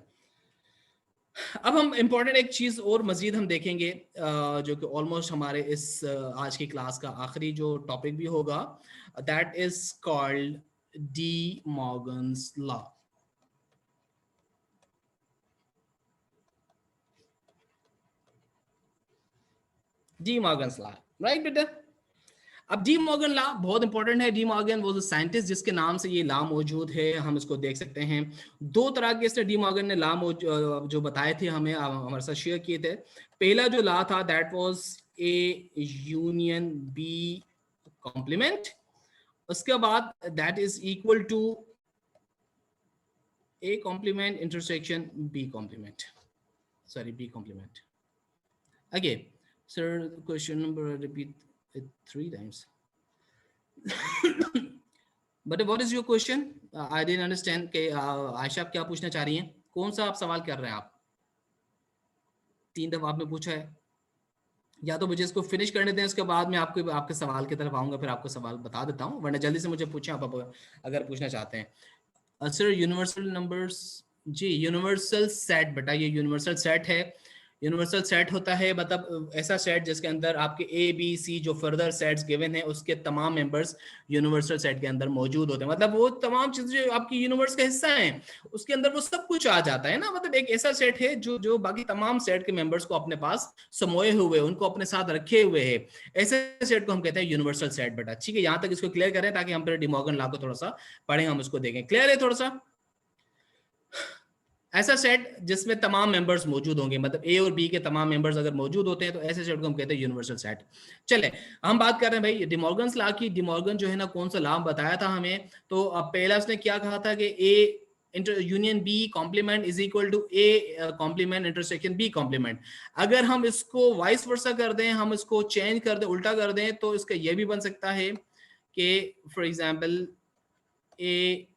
अब हम इंपॉर्टेंट एक चीज और मजीद हम देखेंगे जो कि ऑलमोस्ट हमारे इस आज की क्लास का आखिरी जो टॉपिक भी होगा, that is called D Morgan's law. D Morgan's law, right बेटा। अब डी मॉर्गन लॉ बहुत इंपॉर्टेंट है। डी मॉर्गन वो साइंटिस्ट जिसके नाम से ये लॉ मौजूद है, हम इसको देख सकते हैं। दो तरह के इसने डी मॉर्गन ने लॉ जो बताए थे हमें, हमारे साथ शेयर किए थे। पहला जो लॉ था that was A union B complement. उसके बाद that is equal to A complement intersection B complement, sorry B complement. Again sir question number repeat it 3 times. But what is your question? I didn't understand कि आयशा आप क्या पूछना चाह रही हैं, कौन सा आप सवाल कर रहे हैं आप? 3 दफा आपने पूछा है, या तो मुझे इसको फिनिश करने दें, उसके बाद मैं आपको आपके सवाल की तरफ आऊंगा, फिर आपको सवाल बता देता हूँ, वरना जल्दी से मुझे पूछें आप अगर पूछना चाहते हैं। सर यूनिवर्सल नंबर्स, जी यूनिवर्सल सेट बेटा, ये यूनिवर्सल सेट है। यूनिवर्सल सेट होता है मतलब ऐसा सेट जिसके अंदर आपके ए बी सी जो फर्दर सेट्स गिवन है उसके तमाम मेंबर्स यूनिवर्सल सेट के अंदर मौजूद होते हैं। मतलब वो तमाम चीजें जो आपकी यूनिवर्स का हिस्सा हैं उसके अंदर वो सब कुछ आ जाता है ना। मतलब एक ऐसा सेट है जो जो बाकी तमाम सेट के मेंबर्स को अपने पास समोए हुए, उनको अपने साथ रखे हुए है, ऐसे सेट को हम कहते हैं यूनिवर्सल सेट बेटा। ठीक है, यहाँ तक इसको क्लियर करें ताकि हम फिर डी मॉर्गन लॉ को थोड़ा सा पढ़ें, हम उसको देखें। क्लियर है थोड़ा सा? ऐसा सेट जिसमें तमाम मेंबर्स मौजूद होंगे, मतलब ए और बी के तमाम मेंबर्स अगर मौजूद होते हैं तो ऐसे सेट को हम कहते हैं यूनिवर्सल सेट। चले हम बात कर रहे हैं भाई डिमॉर्गन्स लॉ की। डिमॉर्गन जो है ना कौन सा लॉ बताया था हमें, तो पहला उसने क्या कहा था कि A union B complement is equal to A complement intersection B complement. अगर हम इसको वाइस वर्सा कर दें, हम इसको चेंज कर दें, उल्टा कर दें, तो इसका यह भी बन सकता है कि for example A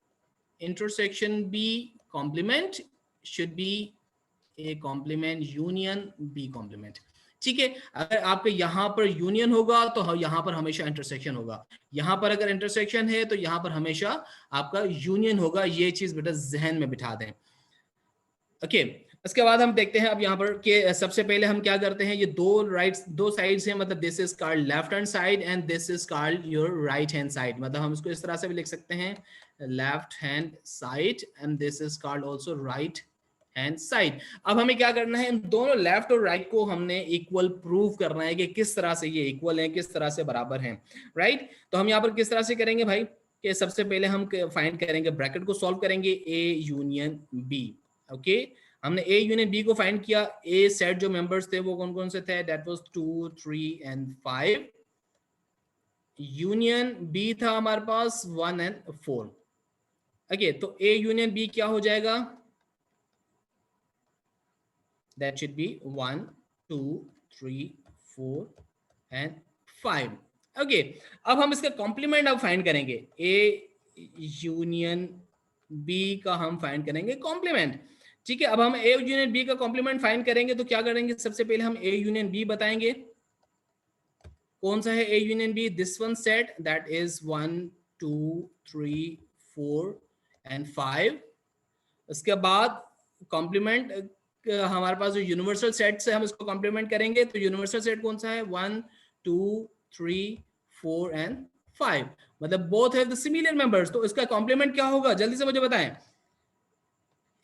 intersection B complement should be A complement union B complement। ठीक है, अगर आपके यहां पर यूनियन होगा तो यहां पर हमेशा इंटरसेक्शन होगा, यहां पर अगर इंटरसेक्शन है तो यहां पर हमेशा आपका यूनियन होगा। ये चीज बेटा जहन में बिठा दें। ओके, उसके बाद हम देखते हैं अब यहाँ पर कि सबसे पहले हम क्या करते हैं, ये दो साइड्स हैं, मतलब this is called left hand side and this is called your right hand side. मतलब हम इसको इस तरह से भी लिख सकते हैं, left hand side and this is called also right hand side. अब हमें क्या करना है, इन दोनों लेफ्ट और राइट को हमने इक्वल प्रूव करना है कि किस तरह से ये इक्वल है, किस तरह से बराबर हैं, राइट। तो हम यहाँ पर किस तरह से करेंगे भाई, कि सबसे पहले हम फाइंड करेंगे, ब्रैकेट को सॉल्व करेंगे, ए यूनियन बी। ओके, हमने ए यूनियन बी को फाइंड किया। ए सेट जो मेंबर्स थे वो कौन कौन से थे, that was 2 3 and 5। Union B था हमारे पास 1 एंड 4। ओके, तो ए यूनियन बी क्या हो जाएगा, that should be 1 2 3 4 and 5. Okay, अब हम इसका कॉम्प्लीमेंट अब फाइंड करेंगे, ए यूनियन बी का हम फाइंड करेंगे कॉम्प्लीमेंट। ठीक है, अब हम ए यूनियन बी का कॉम्प्लीमेंट फाइंड करेंगे तो क्या करेंगे, सबसे पहले हम ए यूनियन बी बताएंगे। कौन सा है A union B? This one set that is 1 2 3 4 and 5। उसके बाद कॉम्प्लीमेंट हमारे पास जो यूनिवर्सल सेट से हम इसको कॉम्प्लीमेंट करेंगे, तो यूनिवर्सल सेट कौन सा है? 1 2 3 4 एंड 5, मतलब both have the similar members. तो इसका कॉम्प्लीमेंट क्या होगा, जल्दी से मुझे बताएं।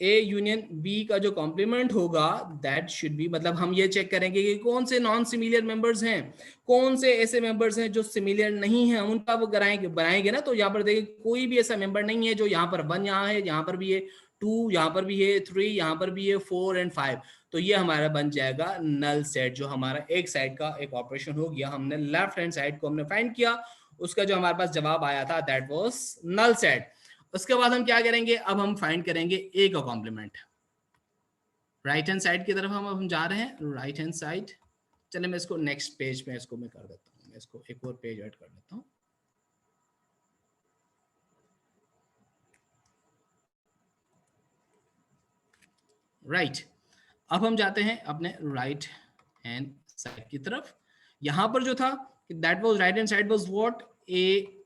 ए यूनियन बी का जो कॉम्प्लीमेंट होगा दैट शुड बी, मतलब हम ये चेक करेंगे कि कौन से नॉन सिमिलर मेंबर्स हैं, कौन से ऐसे मेंबर्स हैं जो सिमिलर नहीं है, हम उनका वो बनाएंगे ना। तो यहाँ पर देखिए कोई भी ऐसा मेंबर नहीं है जो यहाँ पर 1 यहाँ है, यहाँ पर भी है 2, यहाँ पर भी है 3, यहाँ पर भी है 4 एंड 5। तो ये हमारा बन जाएगा नल सेट, जो हमारा एक साइड का एक ऑपरेशन हो गया। हमने लेफ्ट हैंड साइड को हमने फाइंड किया, उसका जो हमारे पास जवाब आया था दैट वाज नल सेट। उसके बाद हम क्या करेंगे, अब हम फाइंड करेंगे ए का कॉम्प्लीमेंट। राइट हैंड साइड की तरफ हम जा रहे हैं, राइट हैंड साइड। चलिए मैं इसको नेक्स्ट पेज पे इसको मैं कर देता हूँ, मैं इसको एक और पेज ऐड कर देता हूँ। राइट, अब हम जाते हैं अपने राइट हैंड साइड की तरफ। यहां पर जो था that was right hand side was what, A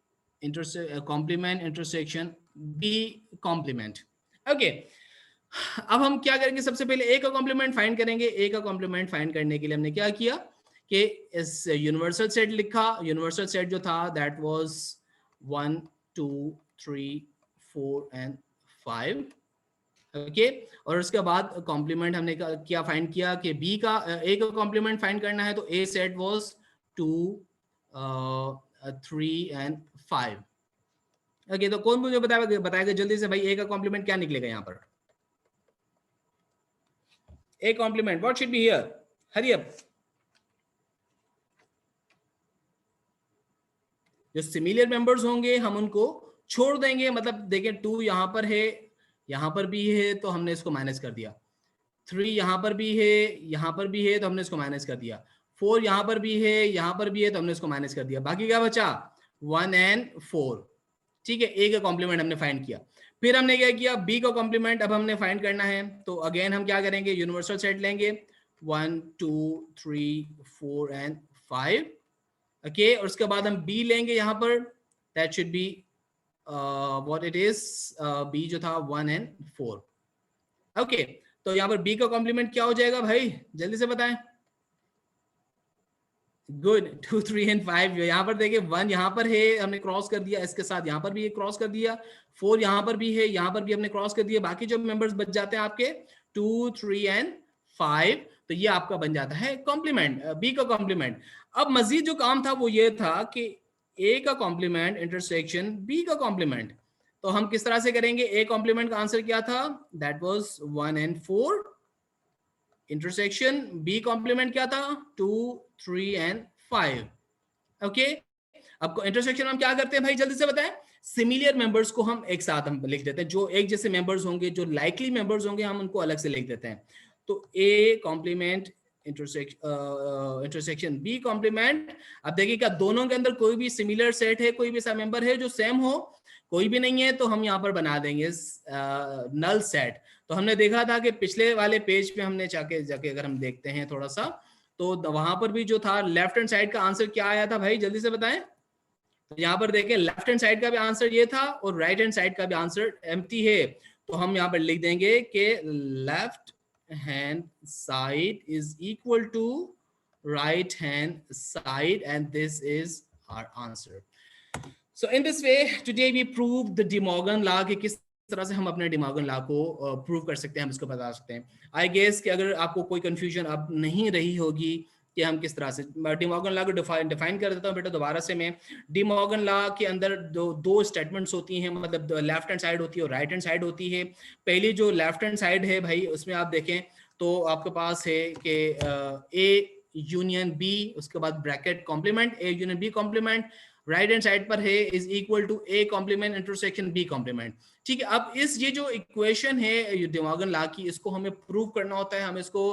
complement intersection B complement. Okay, अब हम क्या करेंगे, सबसे पहले ए का कॉम्प्लीमेंट फाइंड करेंगे। ए का कॉम्प्लीमेंट फाइंड करने के लिए हमने क्या किया कि इस यूनिवर्सल सेट लिखा। यूनिवर्सल सेट जो था दैट वाज 1 2 3 4 एंड 5। ओके, और उसके बाद कॉम्प्लीमेंट हमने क्या फाइंड किया कि बी का ए का कॉम्प्लीमेंट फाइंड करना है, तो ए सेट वाज 2 3 एंड 5। ओके, तो कौन मुझे बताएगा जल्दी से भाई, ए का कॉम्प्लीमेंट क्या निकलेगा यहाँ पर? A complement, what should be here? Hurry up. जो सिमिलर मेंबर्स होंगे हम उनको छोड़ देंगे, मतलब देखिए 2 यहाँ पर है, यहाँ पर भी है, तो हमने इसको माइनस कर दिया। 3 यहाँ पर भी है, यहाँ पर भी है, तो हमने इसको माइनस कर दिया। 4 यहाँ पर भी है, यहाँ पर भी है, तो हमने इसको माइनस कर दिया। बाकी क्या बचा? 1 एंड 4। ठीक है, ए का कॉम्प्लीमेंट हमने फाइंड किया। फिर हमने क्या किया, बी का कॉम्प्लीमेंट अब हमने फाइंड करना है। तो अगेन हम क्या करेंगे, यूनिवर्सल सेट लेंगे 1 2 3 4 एंड 5। ओके, और उसके बाद हम बी लेंगे यहाँ पर, that should be what it is, B जो था 1 एंड 4। ओके, तो यहाँ पर बी का कॉम्प्लीमेंट क्या हो जाएगा भाई, जल्दी से बताएं। Good, 2 3 and 5। यहाँ पर देखिए 1 यहाँ पर है, हमने क्रॉस कर दिया, इसके साथ यहाँ पर भी क्रॉस कर दिया। 4 यहाँ पर भी है, यहाँ पर भी हमने क्रॉस कर दिया। बाकी जो मेंबर्स बच जाते हैं आपके 2 3 एंड 5, तो ये आपका बन जाता है कॉम्प्लीमेंट, बी का कॉम्प्लीमेंट। अब मजीद जो काम था वो ये था कि ए का कॉम्प्लीमेंट इंटरसेक्शन बी का कॉम्प्लीमेंट। तो हम किस तरह से करेंगे, ए कॉम्प्लीमेंट का आंसर क्या था, that was 1 and 4। Intersection B complement क्या था, 2 3 एंड 5। ओके, अब इंटरसेक्शन हम क्या करते हैं भाई, जल्दी से बताएं। सिमिलर मेंबर्स को हम एक साथ हम लिख देते हैं, जो एक जैसे मेंबर्स होंगे, जो लाइकली मेंबर्स होंगे, हम उनको अलग से लिख देते हैं। तो A complement intersection B complement. अब देखिए क्या दोनों के अंदर कोई भी सिमिलर सेट है, कोई भी ऐसा मेंबर है जो सेम हो, कोई भी नहीं है, तो हम यहाँ पर बना देंगे नल सेट। तो हमने देखा था कि पिछले वाले पेज पे हमने जाके जाके अगर हम देखते हैं थोड़ा सा, तो वहां पर भी जो था लेफ्ट हैंड साइड का आंसर क्या आया था भाई, जल्दी से बताएं। तो यहाँ पर देखें लेफ्ट हैंड साइड का भी आंसर ये था और राइट हैंड साइड का भी आंसर एम्प्टी है। तो हम यहाँ पर लिख देंगे कि left hand side is equal to right hand side and this is our answer. So in this way, today we proved the De Morgan law कि किस तरह से हम अपने De Morgan law को प्रूव कर सकते हैं, हम इसको बता सकते हैं। आई गेस कि अगर आपको कोई कंफ्यूजन अब नहीं रही होगी कि हम किस तरह से De Morgan law को डिफाइन कर देता हूँ बेटा दोबारा से मैं। De Morgan law के अंदर दो स्टेटमेंट्स होती हैं, मतलब लेफ्ट हैंड साइड होती है और राइट हैंड साइड होती है। पहली जो लेफ्ट हैंड साइड है भाई, उसमें आप देखें तो आपके पास है कि ए यूनियन बी, उसके बाद bracket complement, A union B complement. Right hand side पर है is equal to A complement intersection B complement. ठीक है, अब इस ये जो इक्वेशन है डे मॉर्गन लॉ की, इसको हमें प्रूव करना होता है, हमें इसको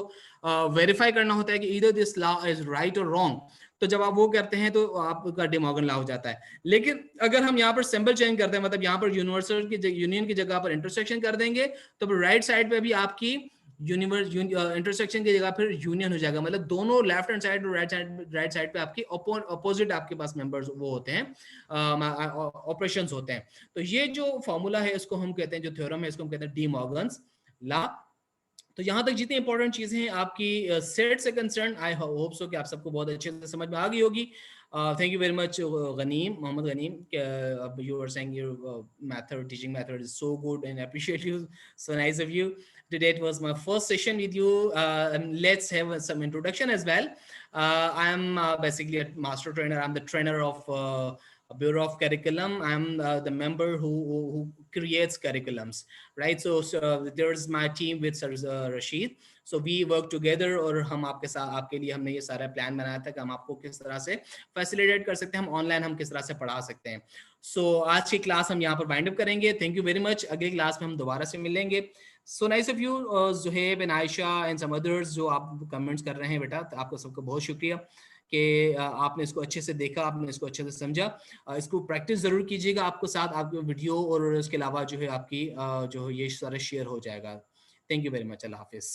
वेरीफाई करना होता है कि either this law is right और रॉन्ग। तो जब आप वो करते हैं तो आपका डे मॉर्गन लॉ हो जाता है। लेकिन अगर हम यहाँ पर सिंबल चेंज करते हैं, मतलब यहाँ पर यूनिवर्सल की यूनियन की जगह पर इंटरसेक्शन कर देंगे, तो राइट साइड पे भी आपकी यूनिवर्स इंटरसेक्शन की जगह फिर यूनियन हो जाएगा, मतलब दोनों लेफ्ट हैंड साइड और राइट साइड पे आपकी अपोजिट आपके पास मेंबर्स वो होते हैं, ऑपरेशंस होते हैं। तो ये जो फॉर्मूला है इसको हम कहते हैं, जो थ्योरम है इसको हम कहते हैं डी मॉर्गन्स लॉ। तो यहाँ तक जितनी इंपॉर्टेंट चीजें हैं आपकी सेट से कंसर्न, आई होप सो कि आप सबको बहुत अच्छे से समझ में आ गई होगी। Thank you very much Ghanim, Mohammad Ghanim, you were saying your teaching method is so good and I appreciate you, so nice of you. Today it was my first session with you, and let's have some introduction as well. I am basically a master trainer. I'm the trainer of Bureau of Curriculum. I'm the member who creates curriculums, right? So there's my team with Sir Rashid. So we work together और हम आपके साथ, आपके लिए हमने ये सारा plan बनाया था कि हम आपको किस तरह से फैसिलिटेट कर सकते हैं, हम ऑनलाइन हम किस तरह से पढ़ा सकते हैं। सो आज की क्लास हम यहाँ पर वाइंड अप करेंगे। Thank you very much. अगली क्लास में हम दोबारा से मिलेंगे। So nice of you Juheb and Ayesha and some others जो आप कमेंट्स कर रहे हैं बेटा, तो आपको सबको बहुत शुक्रिया कि आपने इसको अच्छे से देखा, आपने इसको अच्छे से समझा। इसको प्रैक्टिस जरूर कीजिएगा, आपको साथ आपके वीडियो और उसके अलावा जो है आपकी जो ये सारा शेयर हो जाएगा। Thank you very much. Allah हाफिज़।